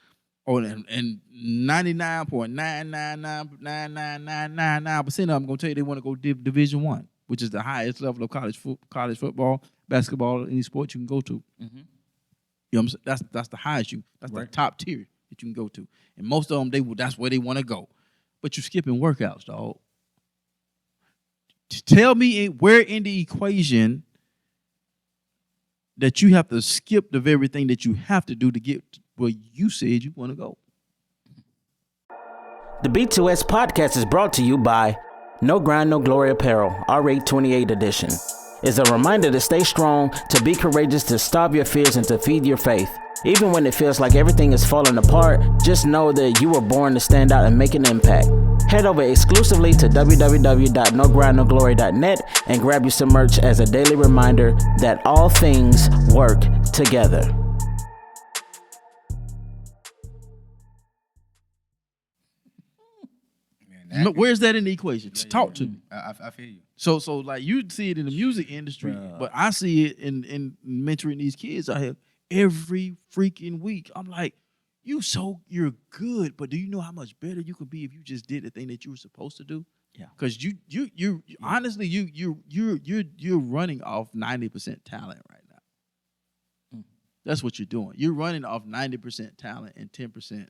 and 99.9999999% of them gonna tell you they want to go Division I, which is the highest level of college football, basketball, any sport you can go to. Mm-hmm. You know what I'm saying? That's the highest that's the top tier that you can go to. And most of them, that's where they want to go. But you're skipping workouts, dog. Tell me where in the equation that you have to skip the very thing that you have to do to get where you said you want to go. The B2S podcast is brought to you by No Grind, No Glory Apparel, R8 28 edition. It's a reminder to stay strong, to be courageous, to starve your fears, and to feed your faith. Even when it feels like everything is falling apart, just know that you were born to stand out and make an impact. Head over exclusively to www.nogrindnoglory.net and grab you some merch as a daily reminder that all things work together. Man, No, where's that in the equation? Talk to me. I feel you. So like you see it in the music industry, but I see it in mentoring these kids out here every freaking week. I'm like, you're good, but do you know how much better you could be if you just did the thing that you were supposed to do? Yeah. Because you honestly you're running off 90% talent right now. That's what you're doing. You're running off 90% talent and 10%.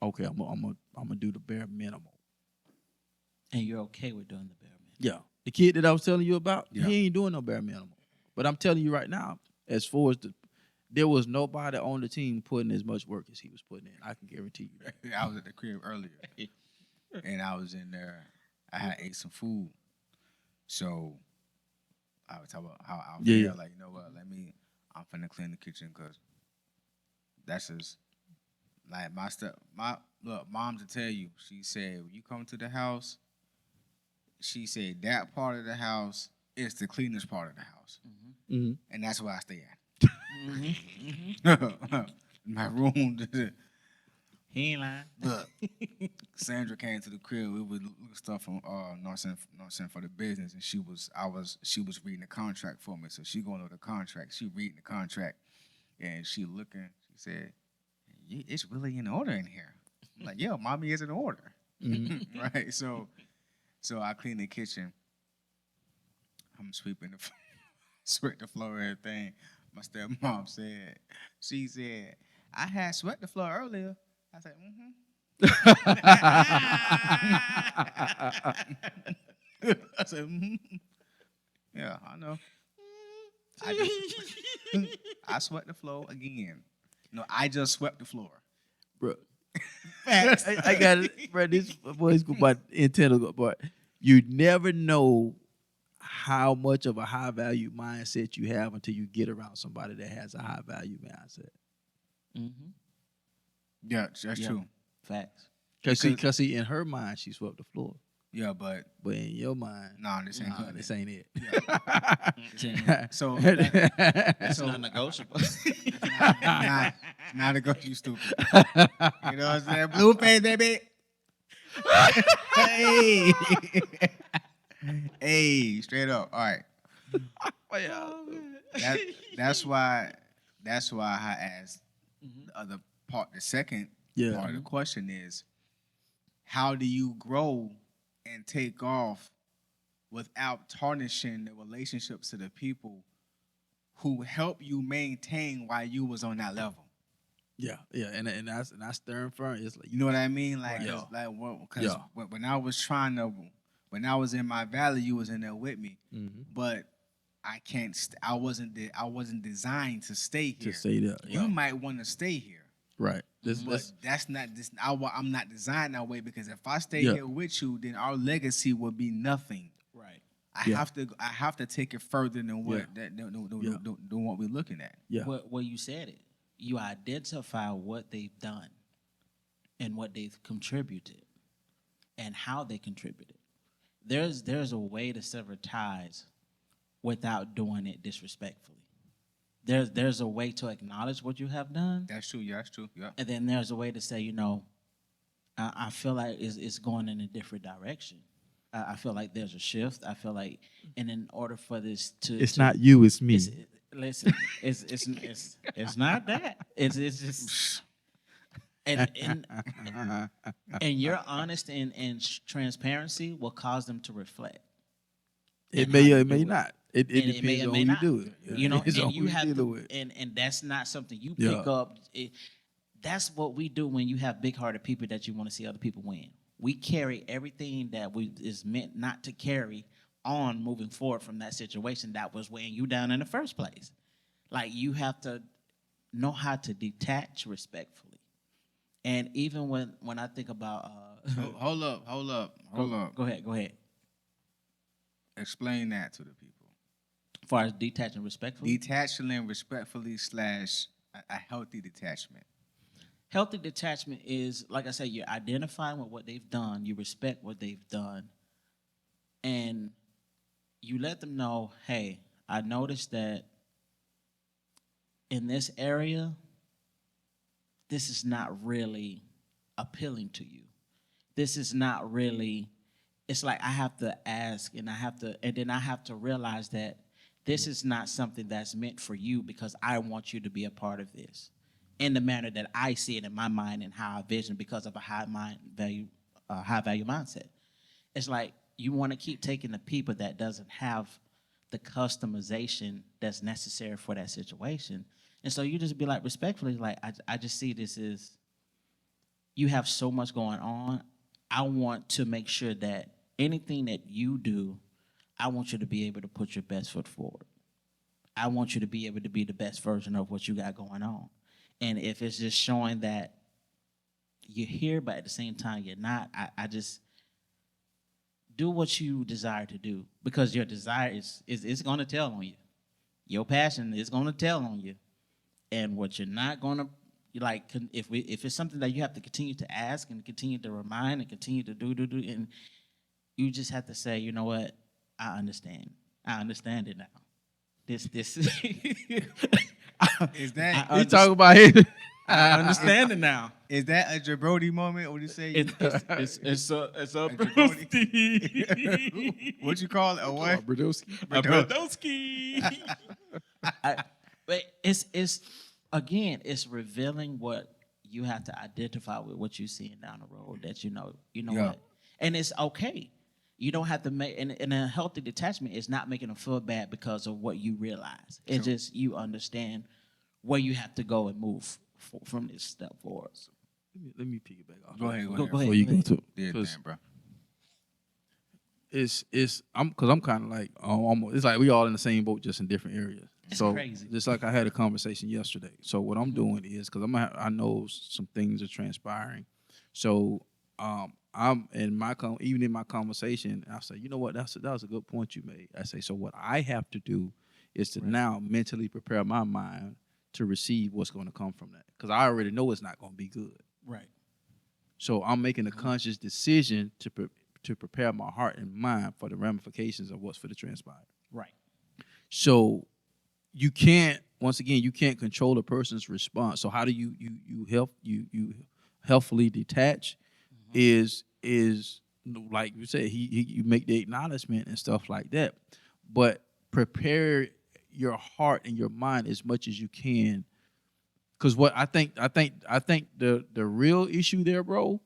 Okay, I'm gonna do the bare minimum. And you're okay with doing the bare minimum. Yeah. The kid that I was telling you about, Yeah. he ain't doing no bare minimum. But I'm telling you right now, as far as there was nobody on the team putting as much work as he was putting in. I can guarantee you that. I was at the crib earlier, and I was in there. I had ate some food, so I was talking about how I feel. Yeah. Like, you know what? I'm finna clean the kitchen because that's just like my stuff. Look, mom to tell you. She said when you come to the house, she said that part of the house is the cleanest part of the house, Mm-hmm. and that's where I stay at. My room. He ain't lying. Look, Sandra came to the crib. We was looking stuff from North Center for the business, and she was reading the contract for me. So she going over the contract. She reading the contract, and she looking. She said, "It's really in order in here." I'm like, "Yeah, mommy is in order." Mm-hmm. Right. So I clean the kitchen. I'm sweeping sweep the floor and everything. My stepmom said, she said, "I had swept the floor earlier." I said, I said, yeah, I know. I swept the floor again. No, I just swept the floor. Bro. I got it, bro. This boy's go by intent, but you never know how much of a high value mindset you have until you get around somebody that has a high value mindset. Mm-hmm. Yeah, that's true. Facts. Because in her mind, she swept the floor. Yeah, but in your mind, this ain't good. this ain't it. Yeah. So That's not negotiable. not a go, you stupid. You know what I'm saying? Blue face, baby. Hey. Hey, straight up. All right. That's why I asked the other part. The second part of the question is, how do you grow and take off without tarnishing the relationships to the people who help you maintain while you was on that level? Yeah, and that's stern firm. It's like You know what I mean? Like, Right. because when I was when I was in my valley, you was in there with me, but I can't. I wasn't designed to stay here. to say that. You might want to stay here. Right. But that's not this. I'm not designed that way, because if I stay Yeah. here with you, then our legacy will be nothing. Right. I have to take it further than what than what we're looking at. Yeah. Well, you said it. You identify what they've done and what they've contributed and how they contributed. There's a way to sever ties without doing it disrespectfully. There's a way to acknowledge what you have done. That's true. Yeah, that's true. Yeah. And then there's a way to say, I feel like it's going in a different direction. I feel like there's a shift. I feel like, and in order for this It's not you, it's me. Listen, it's not that. It's just and your honest and transparency will cause them to reflect. It And may how or you it may do it. not. It And depends on who you do it. You know, Depends on and who you have dealing to, with. and that's not something you Yeah. pick up. That's what we do when you have big-hearted people that you want to see other people win. We carry everything that is meant not to carry on moving forward from that situation that was weighing you down in the first place. Like, you have to know how to detach respectfully. And even when I think about Hold up. Go ahead. Explain that to the people. As far as detaching respectfully. Detaching respectfully / a healthy detachment. Healthy detachment is, like I said, you're identifying with what they've done, you respect what they've done, and you let them know, hey, I noticed that in this area, this is not really appealing to you. This is not really, it's like I have to ask and then I have to realize that this is not something that's meant for you because I want you to be a part of this in the manner that I see it in my mind and how I vision because of a high value mindset. It's like you want to keep taking the people that doesn't have the customization that's necessary for that situation. And so you just be like, respectfully, like, I just see this as you have so much going on. I want to make sure that anything that you do, I want you to be able to put your best foot forward. I want you to be able to be the best version of what you got going on. And if it's just showing that you're here, but at the same time you're not, I just do what you desire to do because your desire is going to tell on you. Your passion is going to tell on you. And what you're not going to, like, if it's something that you have to continue to ask and continue to remind and continue to do, and you just have to say, you know what, I understand it now. This is that You talking about it? I understand it now. is that a Jabroni moment? What do you say? It's a Jabroni? What you call it? A what? Brodowski. But it's again, it's revealing what you have to identify with what you're seeing down the road. That you know Yeah. what, and it's okay. You don't have to make, and a healthy detachment is not making them feel bad because of what you realize. It's just you understand where you have to go and move from this step forward. Let me piggyback off. Go ahead. Go ahead. Before you go to Yeah, because damn, bro. I'm kind of like almost, it's like we all in the same boat, just in different areas. It's so crazy. Just like I had a conversation yesterday. So what I'm doing is because I know some things are transpiring. So I'm in my even in my conversation, I say, you know what, that was a good point you made. I say, so what I have to do is to now mentally prepare my mind to receive what's going to come from that because I already know it's not going to be good. Right. So I'm making a conscious decision to prepare my heart and mind for the ramifications of what's for the transpire. Right. So you can't control a person's response. So how do you healthfully detach? Is like you said, you make the acknowledgement and stuff like that, but prepare your heart and your mind as much as you can. Because what I think the real issue there, bro,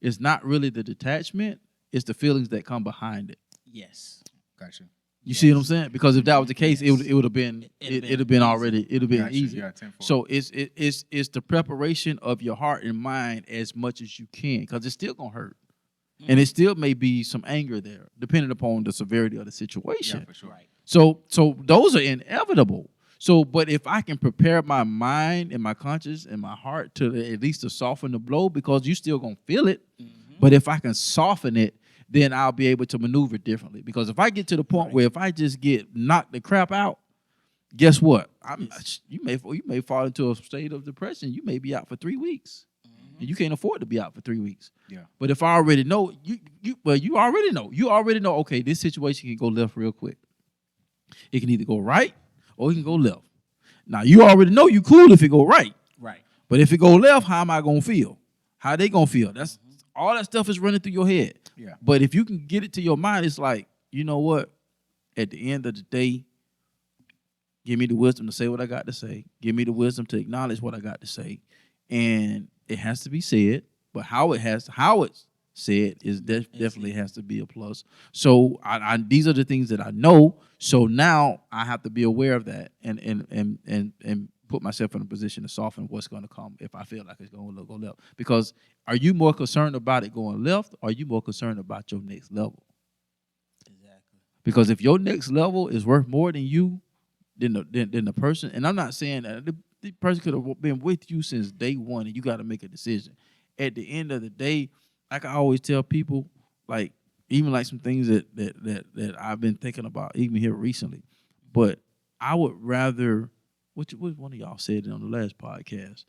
is not really the detachment; it's the feelings that come behind it. Yes. Gotcha. You see what I'm saying? Because if that was the case, it would have been Gotcha. easy. Yeah, 10-4. So it's the preparation of your heart and mind as much as you can, because it's still gonna hurt, and it still may be some anger there, depending upon the severity of the situation. Yeah, for sure. Right. So those are inevitable. So, but if I can prepare my mind and my conscience and my heart to at least to soften the blow, because you still gonna feel it, but if I can soften it, then I'll be able to maneuver differently. Because if I get to the point where if I just get knocked the crap out, guess what? You may fall into a state of depression. You may be out for 3 weeks, and you can't afford to be out for 3 weeks. Yeah. But if I already know, you already know. Okay, this situation can go left real quick. It can either go right or it can go left. Now you already know you cool if it go right. Right. But if it go left, how am I gonna feel? How they gonna feel? That's all that stuff is running through your head. Yeah. But if you can get it to your mind, it's like, you know what? At the end of the day, give me the wisdom to say what I got to say. Give me the wisdom to acknowledge what I got to say. And it has to be said, but how it's said is definitely has to be a plus. So these are the things that I know. So now I have to be aware of that and put myself in a position to soften what's going to come if I feel like it's going to go left. Because are you more concerned about it going left, or are you more concerned about your next level? Exactly. Because if your next level is worth more than you, than the person, and I'm not saying that the person could have been with you since day one, and you got to make a decision. At the end of the day, like I always tell people, like even like some things that I've been thinking about even here recently, but I would rather, which one of y'all said it on the last podcast,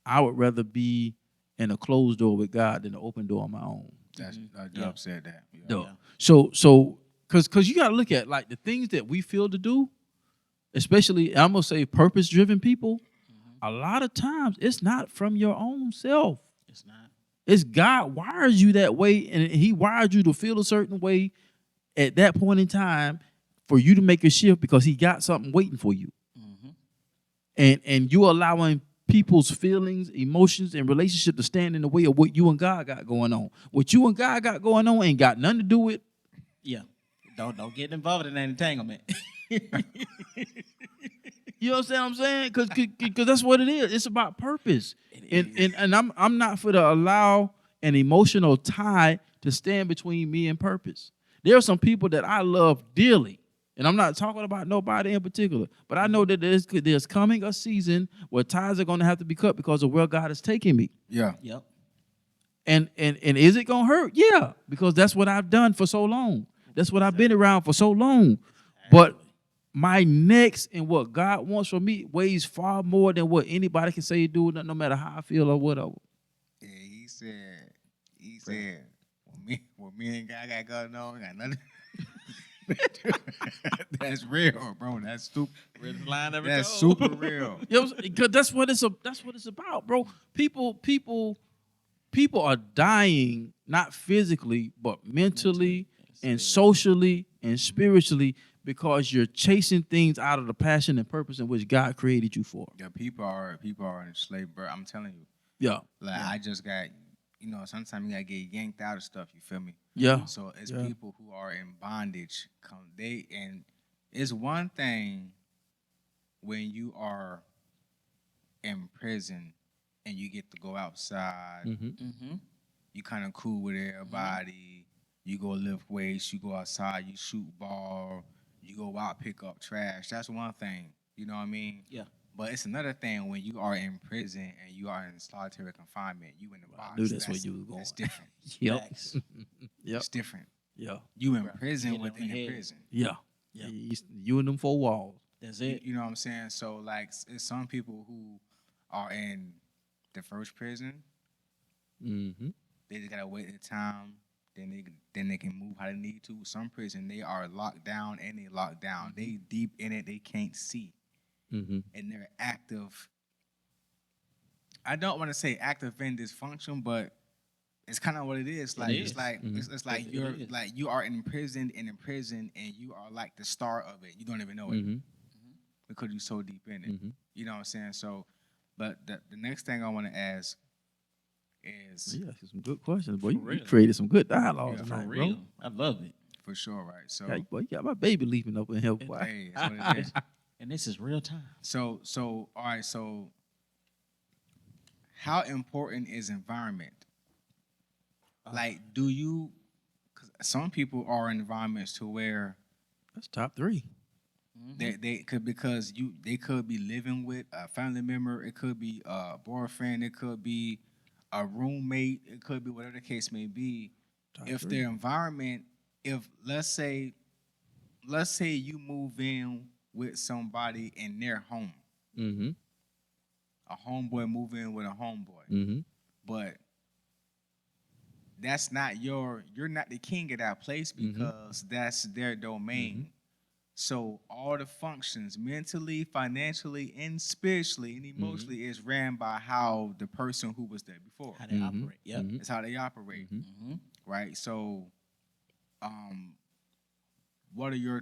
I would rather be in a closed door with God than an open door on my own. That's Yeah. Dub said that. Yeah. No. So because you got to look at like the things that we feel to do, especially I'm gonna say purpose driven people. A lot of times it's not from your own self. It's not. It's God wires you that way, and He wired you to feel a certain way at that point in time for you to make a shift because He got something waiting for you. And you allowing people's feelings, emotions, and relationship to stand in the way of what you and God got going on. What you and God got going on ain't got nothing to do with. Yeah. Don't get involved in that entanglement. You understand what I'm saying? Because that's what it is. It's about purpose. And I'm not for to allow an emotional tie to stand between me and purpose. There are some people that I love dearly, and I'm not talking about nobody in particular, but I know that there's coming a season where ties are going to have to be cut because of where God is taking me. Yeah. Yep. And is it going to hurt? Yeah, because that's what I've done for so long. That's what I've been around for so long. But my next and what God wants from me weighs far more than what anybody can say do, no matter how I feel or whatever. Yeah, he said, what me and God got going on, got nothing. That's real, bro. That's stupid. That's super real. You know, because that's what it's about, bro. People are dying not physically, but mentally and socially and spiritually because you're chasing things out of the passion and purpose in which God created you for. Yeah, people are enslaved, bro. I'm telling you. Yeah. Like I just got, sometimes you gotta get yanked out of stuff. You feel me? Yeah. So it's people who are in bondage. And it's one thing when you are in prison and you get to go outside. You kind of cool with everybody. You go lift weights. You go outside. You shoot ball. You go out, pick up trash. That's one thing. You know what I mean? Yeah. But it's another thing when you are in prison and you are in solitary confinement. You in the box. I knew that's where you was going. That's different. Yep. Facts. Yep. It's different. Yeah. You in Right. prison Get within on the your head. prison. Yeah. Yeah. You and them four walls. That's it. You know what I'm saying? So like, it's some people who are in the first prison. Mm-hmm. They just gotta wait their time. Then they can move how they need to. Some prison they are locked down and they locked down. They deep in it. They can't see, Mm-hmm. and they're active. I don't want to say active in dysfunction, but it's kind of what it is. Like is. it's like it's like It you're is. like you are in prison and you are like the star of it. You don't even know it Mm-hmm. because you're so deep in it. Mm-hmm. You know what I'm saying? So, but the next thing I want to ask is Yeah, some good questions, boy. You real. created some good dialogue Yeah, for tonight, Real. bro. I love it. for sure, right? So, Yeah, boy, you got my baby leaping up in here, boy. hey, that's what it is. And this is real time. So, all right. So, how important is environment? Like, do you? Because some people are in environments to where That's top 3. they could they could be living with a family member. It could be a boyfriend. It could be a roommate. It could be whatever the case may be. Top If 3. their environment, if let's say you move in with somebody in their home, Mm-hmm. a homeboy move in with a homeboy, Mm-hmm. but that's not you're not the king of that place because that's their domain. So all the functions mentally, financially, and spiritually and emotionally is ran by how the person who was there before. How they operate. Yep. It's how they operate, right? So, what are your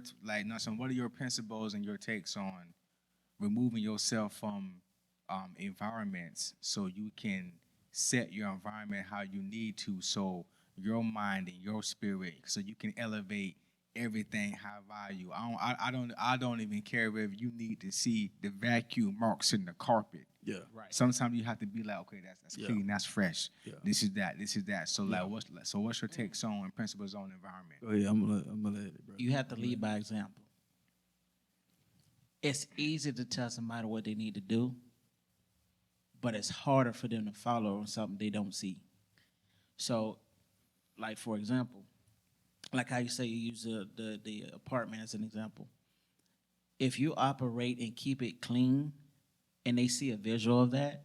what are your principles and your takes on removing yourself from environments so you can set your environment how you need to, so your mind and your spirit, so you can elevate everything high value. I don't even care if you need to see the vacuum marks in the carpet. Yeah. Right. Sometimes you have to be like, okay, that's Yeah. clean, that's fresh. Yeah. This is that. So like, what's your takes on principles on environment? Oh yeah, I'm gonna let it, bro. You have to lead by example. It's easy to tell somebody what they need to do, but it's harder for them to follow on something they don't see. So, like for example, like how you say you use the apartment as an example. If you operate and keep it clean, and they see a visual of that,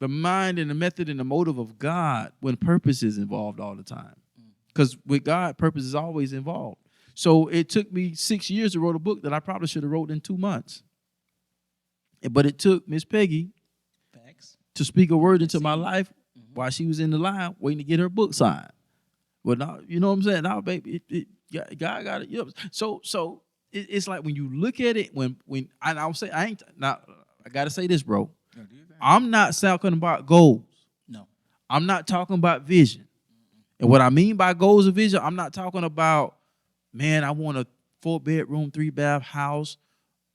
the mind and the method and the motive of God when purpose is involved all the time. Because with God, purpose is always involved. So it took me 6 years to write a book that I probably should have wrote in 2 months. But it took Miss Peggy to speak a word into my life while she was in the line waiting to get her book signed. Well, now, you know what I'm saying? Now, baby, God got it. You know, so it's like when you look at it, when I would say, I got to say this, bro. I'm not talking about goals. No. I'm not talking about vision. And what I mean by goals and vision, I'm not talking about, man, I want a 4-bedroom, 3-bath house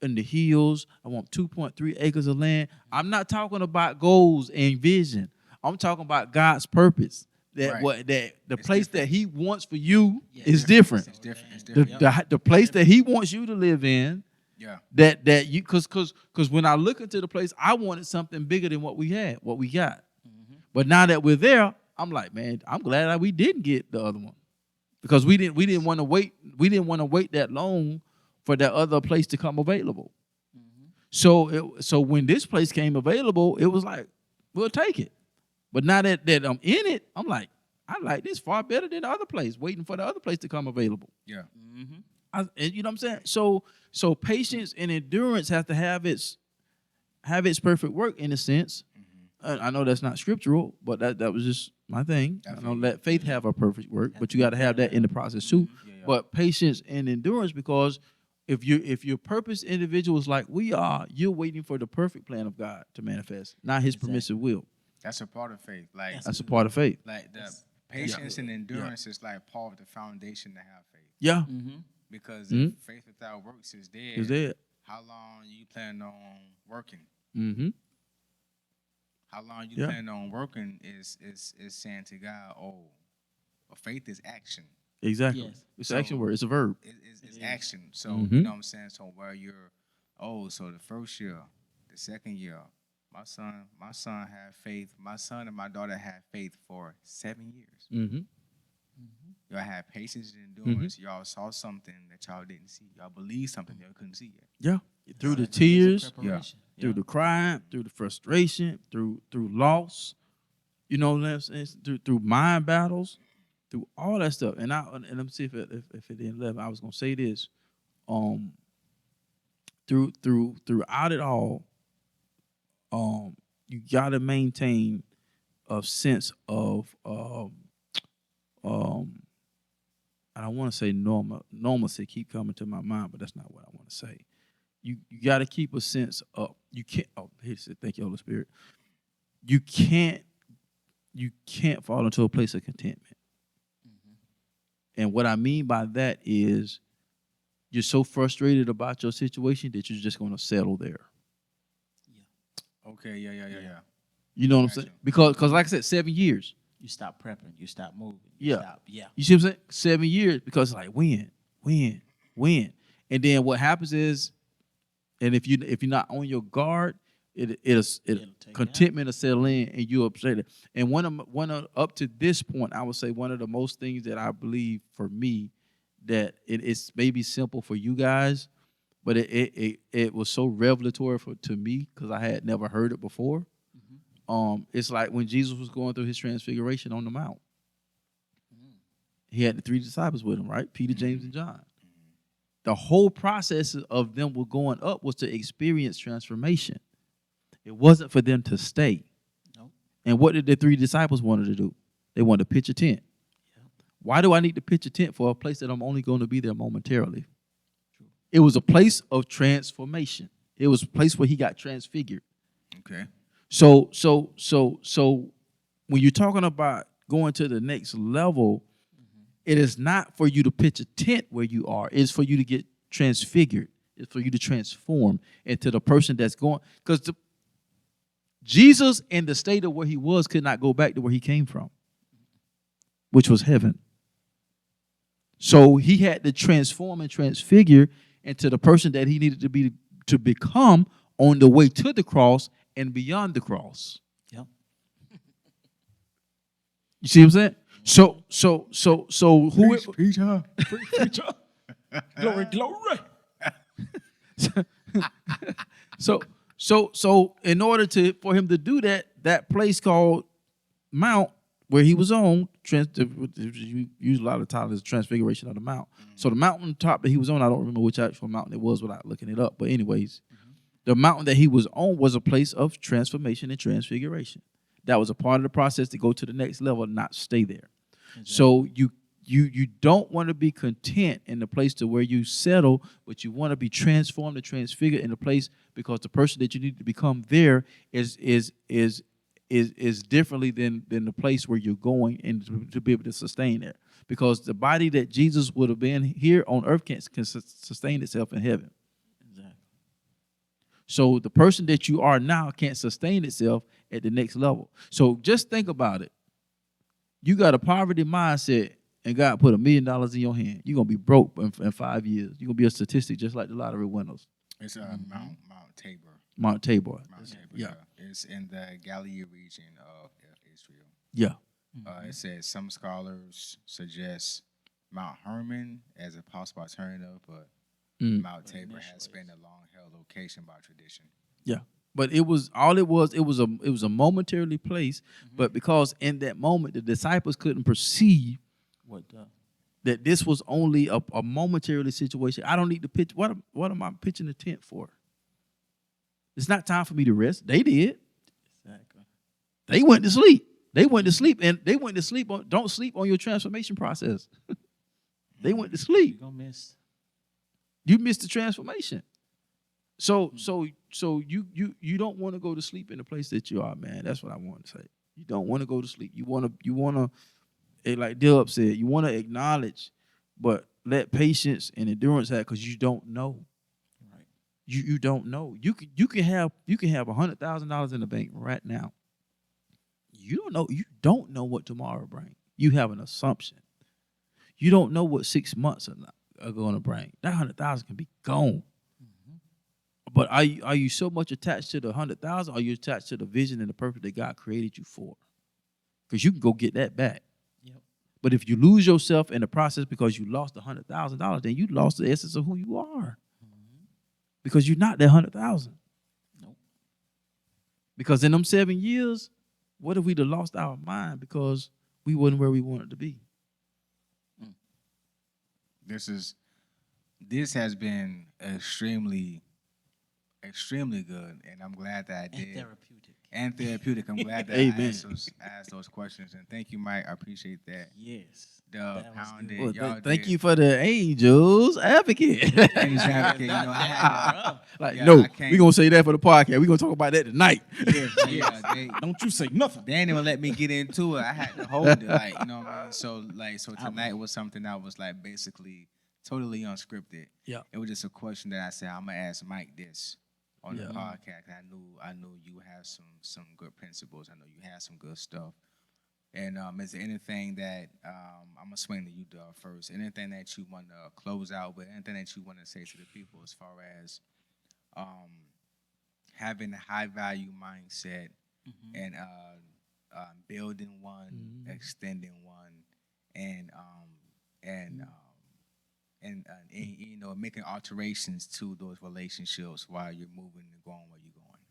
in the hills. I want 2.3 acres of land. I'm not talking about goals and vision. I'm talking about God's purpose. The place that He wants for you is different. It's different. It's different. The place that He wants you to live in. Yeah. That you because when I look into the place, I wanted something bigger than what we got. But now that we're there, I'm like, man, I'm glad that we didn't get the other one. Because we didn't want to wait that long for that other place to come available. So when this place came available, it was like, we'll take it. But now that I'm in it, I'm like, I like this far better than the other place, waiting for the other place to come available. Yeah. You know what I'm saying? So patience and endurance have to have its perfect work in a sense. I know that's not scriptural, but that was just my thing. Definitely. I know let faith have a perfect work, but you got to have that in the process too. But patience and endurance, because if you're purpose individuals like we are, you're waiting for the perfect plan of God to manifest, not His permissive will. That's a part of faith. Like That's a part of faith. Like the patience and endurance is like part of the foundation to have faith. Yeah. Because if faith without works is dead, Is dead. How long you plan on working? How long you plan on working is saying to God, oh, faith is action. Exactly. Yes. It's an action word. It's a verb. It's action. So, you know what I'm saying? So where you're, so the first year, the second year, my son had faith. My son and my daughter had faith for 7 years. Y'all had patience and endurance. Y'all saw something that y'all didn't see. Y'all believed something y'all couldn't see yet. Yeah. Through the tears, Through the crying, through the frustration, through loss, you know what I'm saying? Through mind battles, through all that stuff. And let me see if it didn't let me. I was gonna say this. Throughout it all, you gotta maintain a sense of I don't want to say normalcy keep coming to my mind, but that's not what I want to say. You got to keep a sense of, you can't, thank you, Holy Spirit. You can't fall into a place of contentment. And what I mean by that is you're so frustrated about your situation that you're just going to settle there. Okay, yeah. You know what I'm saying? Because like I said, 7 years. You stop prepping. You stop moving. You You see what I'm saying? 7 years, because it's like when, and then what happens is, and if you're not on your guard, contentment will settle in, and you're upset. And one of up to this point, I would say one of the most things that I believe for me that it's maybe simple for you guys, but it was so revelatory to me because I had never heard it before. It's like when Jesus was going through his transfiguration on the Mount. He had the 3 disciples with him, right? Peter, James, and John. The whole process of them were going up was to experience transformation. It wasn't for them to stay. Nope. And what did the 3 disciples wanted to do? They wanted to pitch a tent. Yep. Why do I need to pitch a tent for a place that I'm only going to be there momentarily? True. It was a place of transformation. It was a place where he got transfigured. Okay. So when you're talking about going to the next level, it is not for you to pitch a tent where you are. It's for you to get transfigured. It's for you to transform into the person that's going. Because Jesus in the state of where he was could not go back to where he came from, which was heaven. So he had to transform and transfigure into the person that he needed to become on the way to the cross and beyond the cross. Yep. You see what I'm saying? So who? Peter. Glory. So in order for him to do that, that place called Mount where he was on, you use a lot of titles, Transfiguration of the Mount. So the mountain top that he was on, I don't remember which actual mountain it was without looking it up. But anyways, the mountain that he was on was a place of transformation and transfiguration. That was a part of the process to go to the next level, not stay there. Exactly. So you don't want to be content in the place to where you settle, but you want to be transformed and transfigured in the place, because the person that you need to become there is differently than the place where you're going, and to be able to sustain there. Because the body that Jesus would have been here on earth can sustain itself in heaven. Exactly. So the person that you are now can't sustain itself at the next level. So just think about it. You got a poverty mindset, and God put $1 million in your hand. You're going to be broke in 5 years. You're going to be a statistic just like the lottery winners. It's Mount Tabor. Mount Tabor. Mount Tabor, yeah. It's in the Galilee region of Israel. Yeah. It says some scholars suggest Mount Hermon as a possible alternative, but Mount Tabor has been a long-held location by tradition. Yeah. But it was a momentarily place, but because in that moment the disciples couldn't perceive that this was only a momentarily situation. I don't need to pitch. What am I pitching the tent for? It's not time for me to rest. They did. Exactly. They went to sleep. And they went to sleep on. Don't sleep on your transformation process. They went to sleep. You're gonna miss. You missed the transformation. So you don't want to go to sleep in the place that you are, man. That's what I want to say. You don't want to go to sleep. You want to, like Dub said, you want to acknowledge, but let patience and endurance have, because you don't know. Right. You don't know. You can have $100,000 in the bank right now. You don't know what tomorrow brings. You have an assumption. You don't know what 6 months are going to bring. That 100,000 can be gone. But are you so much attached to the 100,000, or are you attached to the vision and the purpose that God created you for? Because you can go get that back. Yep. But if you lose yourself in the process because you lost $100,000, then you lost the essence of who you are. Because you're not that 100,000. Nope. Because in them 7 years, what if we'd have lost our mind because we wasn't where we wanted to be? This has been extremely good, and I'm glad that I did. And therapeutic. I'm glad that I asked those questions, and thank you, Mike. I appreciate that. Yes. Thank you for the Angels Advocate. Angels Advocate. We're gonna say that for the podcast. We're gonna talk about that tonight. Don't you say nothing. They didn't even let me get into it. I had to hold it, you know what I mean? So tonight was something that was like basically totally unscripted. Yeah. It was just a question that I said, I'm gonna ask Mike this on the podcast. I knew you have some good principles. I know you have some good stuff. And is there anything that I'm gonna swing to you, Doug, first? Anything that you want to close out with? Anything that you want to say to the people as far as having a high value mindset and building one, extending one, and you know, making alterations to those relationships while you're moving and going where you're going?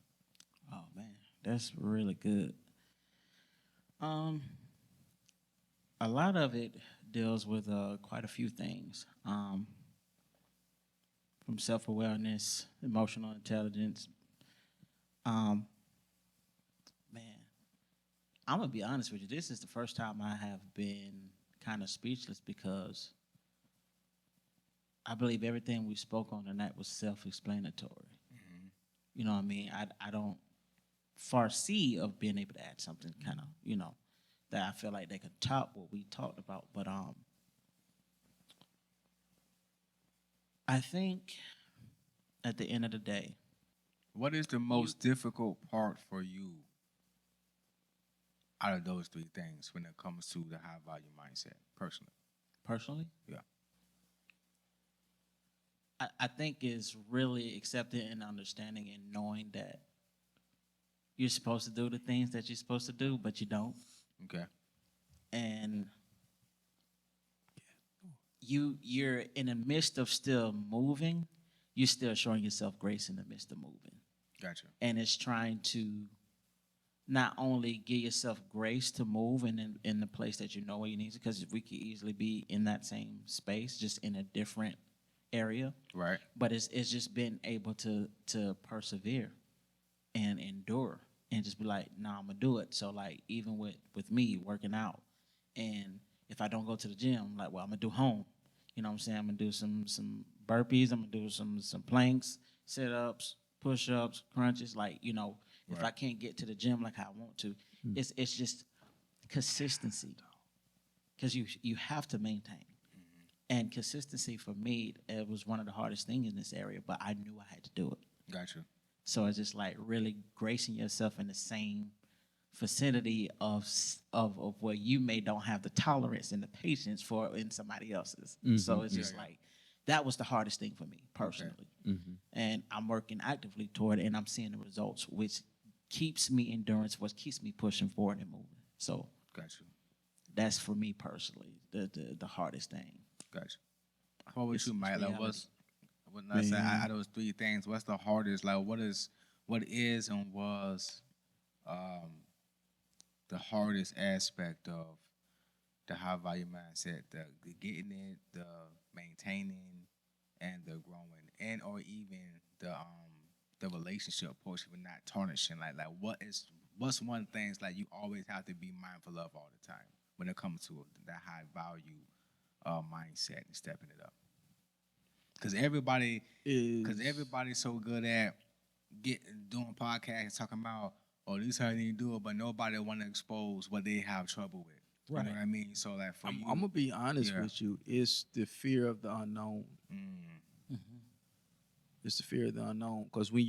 Oh man, that's really good. A lot of it deals with quite a few things, from self-awareness, emotional intelligence. Man, I'm gonna be honest with you. This is the first time I have been kind of speechless, because I believe everything we spoke on tonight was self-explanatory. You know what I mean? I don't foresee of being able to add something kind of, you know, that I feel like they could top what we talked about. But I think at the end of the day, what is the most difficult part for you out of those three things when it comes to the high value mindset, personally? Personally? Yeah. I think is really accepting and understanding and knowing that you're supposed to do the things that you're supposed to do, but you don't. Okay. And you're in the midst of still moving, you're still showing yourself grace in the midst of moving. Gotcha. And it's trying to not only give yourself grace to move in the place that you know where you need to, because we could easily be in that same space, just in a different area. Right. But it's just been able to persevere and endure and just be like, nah, I'm gonna do it. So like even with me working out, and if I don't go to the gym, I'm like, well, I'm gonna do home. You know what I'm saying? I'm gonna do some burpees, I'm gonna do some planks, sit-ups, push-ups, crunches, like, you know, if I can't get to the gym like I want to, it's just consistency. Because you have to maintain. And consistency for me, it was one of the hardest things in this area, but I knew I had to do it. Gotcha. So it's just like really gracing yourself in the same vicinity of where you may don't have the tolerance and the patience for in somebody else's. So it's just like, that was the hardest thing for me personally. And I'm working actively toward it, and I'm seeing the results, which keeps me endurance, what keeps me pushing forward and moving. So Gotcha. that's for me personally, the hardest thing. Gotcha. What would you, Mike? Like, reality. when I say out of those three things, what's the hardest? Like, what is and was the hardest aspect of the high value mindset? The getting it, the maintaining, and the growing, and or even the relationship portion, but not tarnishing. Like what's one thing like you always have to be mindful of all the time when it comes to that high value mindset and stepping it up. Because everybody's so good at doing podcasts and talking about, oh, this is how they do it, but nobody want to expose what they have trouble with. Right. You know what I mean? So like for you, I'm gonna be honest with you. It's the fear of the unknown. It's the fear of the unknown. Because when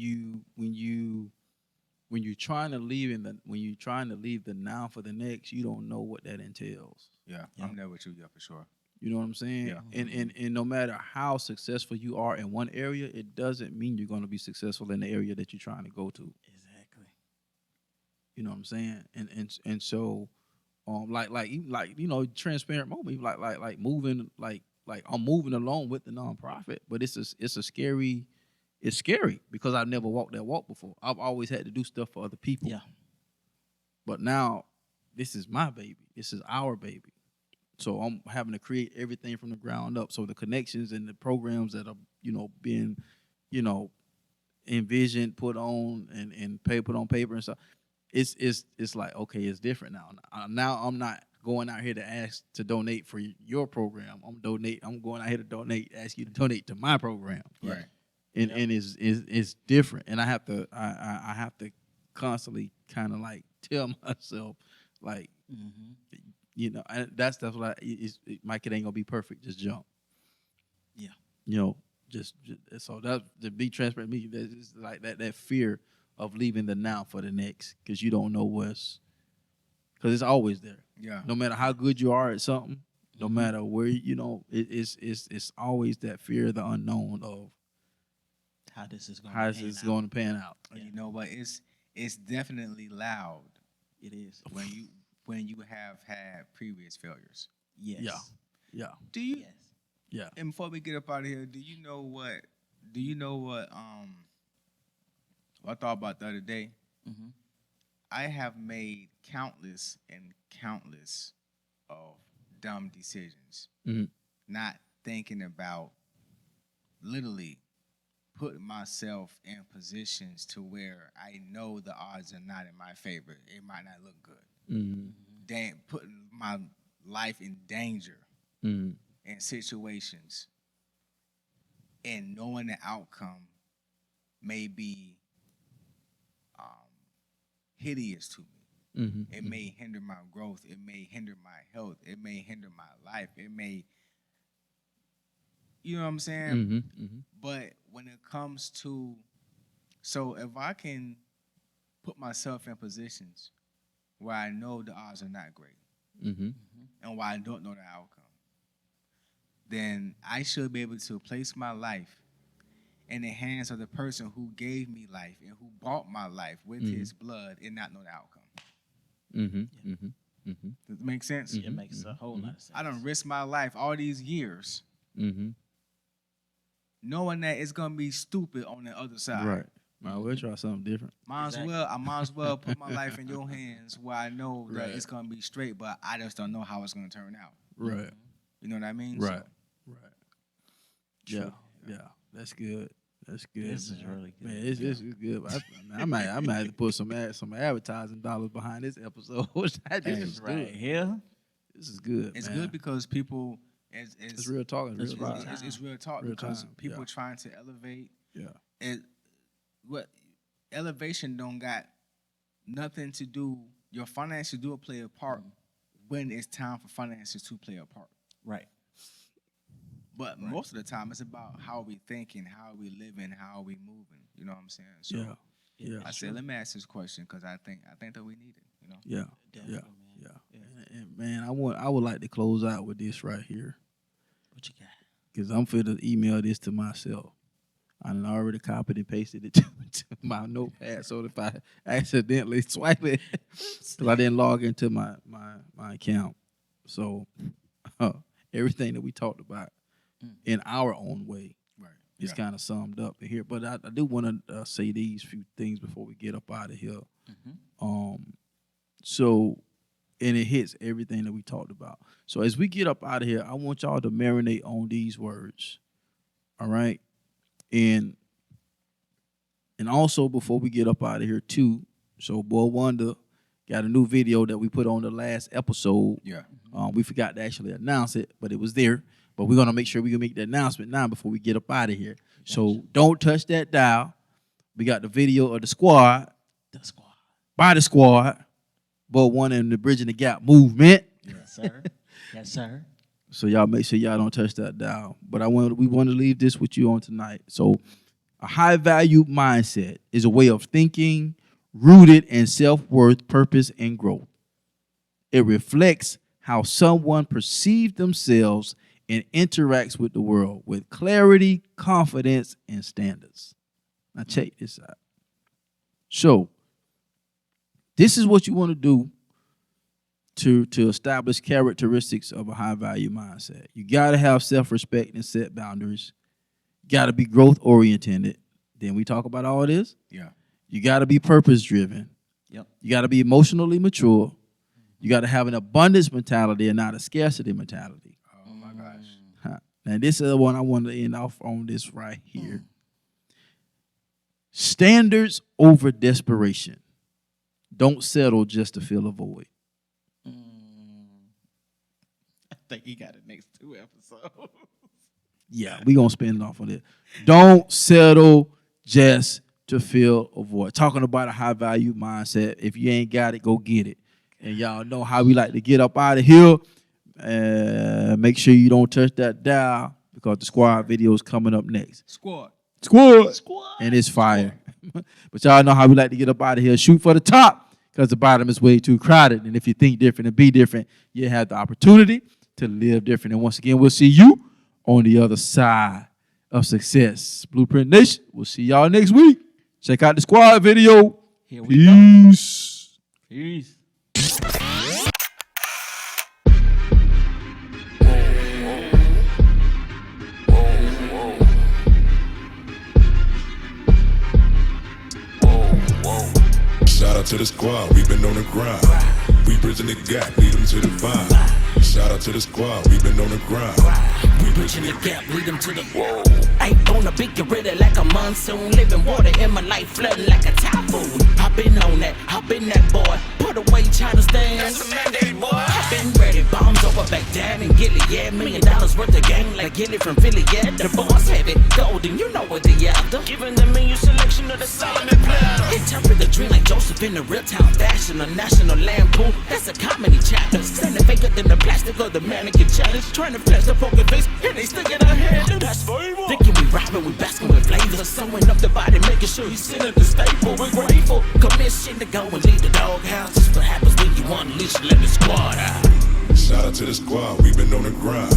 you're trying to leave the now for the next, you don't know what that entails. yeah, I'm there with you, yeah, for sure. You know what I'm saying? Yeah. And no matter how successful you are in one area, it doesn't mean you're going to be successful in the area that you're trying to go to. Exactly. You know what I'm saying? And so, like you know, transparent moment, like moving, like I'm moving along with the nonprofit, but it's scary because I've never walked that walk before. I've always had to do stuff for other people. Yeah. But now, this is my baby. This is our baby. So I'm having to create everything from the ground up. So the connections and the programs that are, you know, being, you know, envisioned, put on and put on paper and stuff. It's like, okay, it's different now. Now I'm not going out here to ask to donate for your program. I'm going out here to ask you to donate to my program. Right. And it's different. And I have to constantly kind of like tell myself like, you know, and that's what Mike, it ain't gonna be perfect. Just jump. Yeah. You know, just so that to be transparent, me that's like that fear of leaving the now for the next, because you don't know because it's always there. Yeah. No matter how good you are at something, no matter where you know, it's always that fear of the unknown of How this is going to pan out. You know, but it's definitely loud It is. when you have had previous failures. Yes. Yeah. Do you? Yes. Yeah. And before we get up out of here, do you know what I thought about the other day? Mm-hmm. I have made countless of dumb decisions, not thinking about literally putting myself in positions to where I know the odds are not in my favor. It might not look good. Putting my life in danger in situations and knowing the outcome may be hideous to me. It may hinder my growth. It may hinder my health. It may hinder my life. It may, you know what I'm saying? But when it comes to, so if I can put myself in positions where I know the odds are not great and where I don't know the outcome, then I should be able to place my life in the hands of the person who gave me life and who bought my life with his blood and not know the outcome. Does it make sense? It makes a whole lot of sense. I done risked my life all these years knowing that it's going to be stupid on the other side. Right. We'll try something different. I might as well put my life in your hands where I know that it's gonna be straight, but I just don't know how it's gonna turn out. Right. You know what I mean? Right. So, Right. Yeah. That's good. That's good. This is really good. Man, this is good. I might have to put some advertising dollars behind this episode. This is right good. here. This is good. it's man. good because people It's real talk. It's real vibe. it's real talk Real because time, people yeah. trying to elevate. Yeah. What elevation don't got nothing to do. Your finances do play a part when it's time for finances to play a part. Right. But most of the time, it's about how we thinking, how we living, how we moving. You know what I'm saying? So Yeah. I said, let me ask this question because I think that we need it. You know? Yeah. Definitely, Yeah. man. And man, I would like to close out with this right here. What you got? Because I'm finna email this to myself. I done already copied and pasted it to my notepad. So if I accidentally swipe it, because I didn't log into my account. So everything that we talked about in our own way is kind of summed up in here. But I do want to say these few things before we get up out of here. So, and it hits everything that we talked about. So as we get up out of here, I want y'all to marinate on these words. All right? And also before we get up out of here too, so Boy Wonda got a new video that we put on the last episode. Yeah. We forgot to actually announce it, but it was there. But we're gonna make sure we can make the announcement now before we get up out of here. So don't touch that dial. We got the video of the squad. By the squad. Boy Wonda and the Bridging the Gap movement. Yes, sir. Yes, sir. So y'all make sure y'all don't touch that dial. But we want to leave this with you on tonight. So a high value mindset is a way of thinking rooted in self-worth, purpose, and growth. It reflects how someone perceives themselves and interacts with the world with clarity, confidence, and standards. Now check this out. So this is what you want to do to establish characteristics of a high-value mindset. You got to have self-respect and set boundaries. You got to be growth-oriented. Then we talk about all this. Yeah. You got to be purpose-driven. Yep. You got to be emotionally mature. You got to have an abundance mentality and not a scarcity mentality. Oh, my gosh. Now, this is the one I want to end off on this right here. Standards over desperation. Don't settle just to fill a void. I think he got the next 2 episodes. Yeah, we're going to spend it off on it. Don't settle just to fill a void. Talking about a high-value mindset. If you ain't got it, go get it. And y'all know how we like to get up out of here. Make sure you don't touch that dial because the squad video is coming up next. Squad. And it's fire. But y'all know how we like to get up out of here. Shoot for the top because the bottom is way too crowded. And if you think different and be different, you have the opportunity to live different. And once again, we'll see you on the other side of success. Blueprint Nation, we'll see y'all next week. Check out the squad video. Here we go. Peace. Peace. Shout out to the squad, we been on the grind. We bridging the gap, lead them to the vibe. Shout out to the squad, we been on the grind. We bridging the gap, lead them to the whoa. Ain't gonna be get ready like a monsoon. Living water in my life, flooding like a typhoon. Hop in on that, hop in that boy. Put away China stand. That's a mandate, boy. Hop in ready, bombs over Baghdad and Gilly, yeah. $1 million worth of gang like Gilly from Philly, yeah. The boss have it, golden, you know what they after. Giving the menu selection of the Solomon platter. Interpret the dream like Joseph in the real town fashion. A national lampoon, that's a comedy chapter. Sending fake up in the plastic of the mannequin challenge. Trying to flash the poker face, and they stick in our hand. That's flavor. Thinking we robbing, we basking with flavors. Sewing up the body, making sure you sit at the staple. We're grateful. Commission to go and lead the doghouse. This what happens when you unleash, let the squad out. Shout out to the squad, we been on the grind.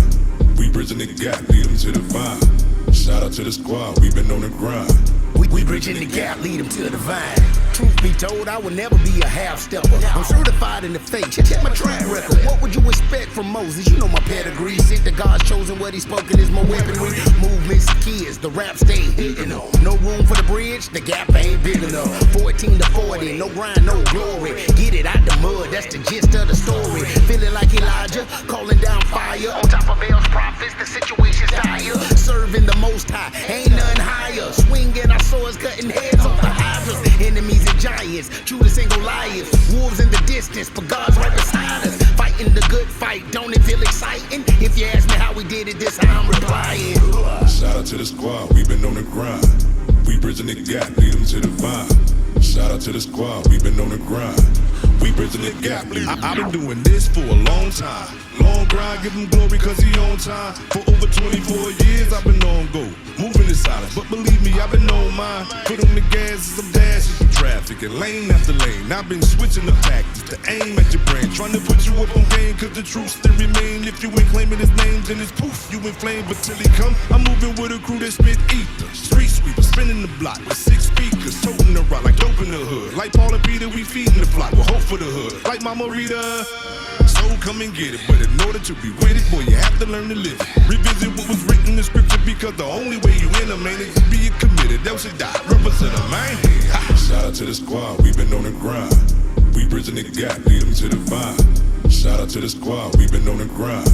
We bridging the gap, lead them to the vibe. Shout out to the squad, we been on the grind. We We bridging the gap, lead them to the vine. Truth be told, I will never be a half-stepper. I'm certified in the faith, check my track record. What would you expect from Moses? You know my pedigree. Sick that God's chosen, what he's spoken is my weaponry. Movements to kids, the rap stay hitting on. No room for the bridge, the gap ain't big enough. 14 to 40, no grind, no glory. Get it out the mud, that's the gist of the story. Feeling like Elijah, calling down fire. On top of Baal's prophets, the situation's dire. Serving the Most High, ain't none higher. Swinging our swords, cutting heads off the hydras. Enemies and giants, Judas and Goliath. Wolves in the distance, but God's right beside us. Fighting the good fight, don't it feel exciting? If you ask me how we did it, this how I'm replying. Shout out to the squad, we been on the grind. We bridging the gap, lead them to the vine. Shout out to the squad, we been on the grind. We bridging the gap, I've been doing this for a long time. Long grind, give him glory cause he on time. For over 24 years I've been on go, moving in silence, but believe me, I've been on mine. Put on the gas as I'm dashing through traffic and lane after lane. I've been switching the tactics to aim at your brain, trying to put you up on game cause the truth still remain. If you ain't claiming his name, then it's poof, you inflamed. But till he come, I'm moving with a crew that spit ether. Street sweeper, spinning the block with 6 speakers, toting the rock like dope in the hood. Like Paul and Peter, we feeding the flock with hope for the hood. Like Mama Rita, so come and get it. But in order to be with it, boy, you have to learn to live it. Revisit what was written in scripture, because the only way you in a man is to be committed. Else you die. Represent a man. Shout out to the squad, we been on the grind. We bridging the gap, lead them to the vine. Shout out to the squad, we been on the grind.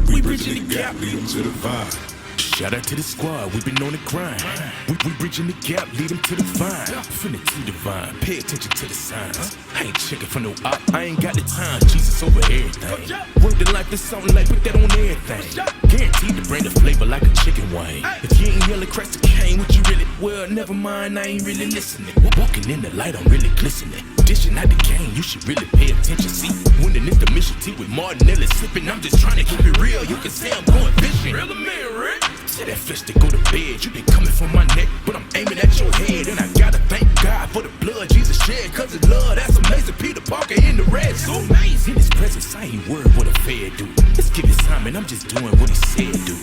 We bridging the gap, lead them to the vine. Shout out to the squad, we been on the grind. We bridging the gap, lead them to the vine. Finna to the vine, pay attention to the signs. I ain't checking for no op, I ain't got the time. Jesus over everything. Word to life is something like put that on everything. Guaranteed to bring the flavor like a chicken wing. If you ain't yelling crest the cane, what you really? Well, never mind, I ain't really listening. Walking in the light, I'm really glistening. Dishing out the game, you should really pay attention. See, winning is the mission. Tea with Martinelli sipping. I'm just trying to keep it real. You can say I'm going fishing. Real man, Rick. Tell that fish to go to bed. You been coming for my neck, but I'm aiming at your head. And I gotta thank God for the blood Jesus shed. Cause his love, that's amazing. Peter Parker in the red suit. Amazing. In his presence, I ain't worried what a fed do. Let's give it Simon, I'm just doing what he said do.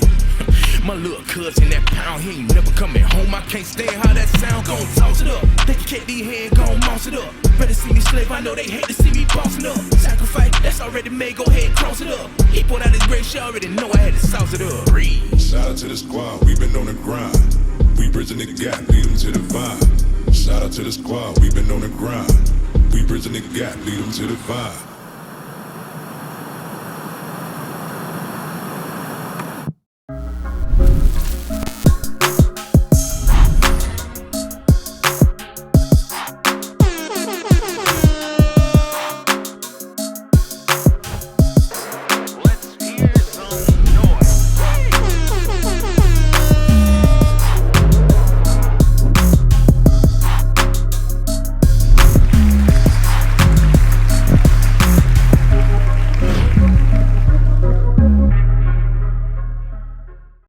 My little cousin, that pound, he ain't never coming home. I can't stand how that sound. Gon' toss it up. Think you can't these hands, gon' mouse it up. Better see me slave, I know they hate to see me bossing up. Sacrifice, that's already made, go ahead, cross it up. He put out his grace, she already know I had to sauce it up. Breathe. Shout out to the squad, we been on the grind. We bridging the gap, lead them to the vine. Shout out to the squad, we been on the grind. We bridging the gap, lead them to the vine.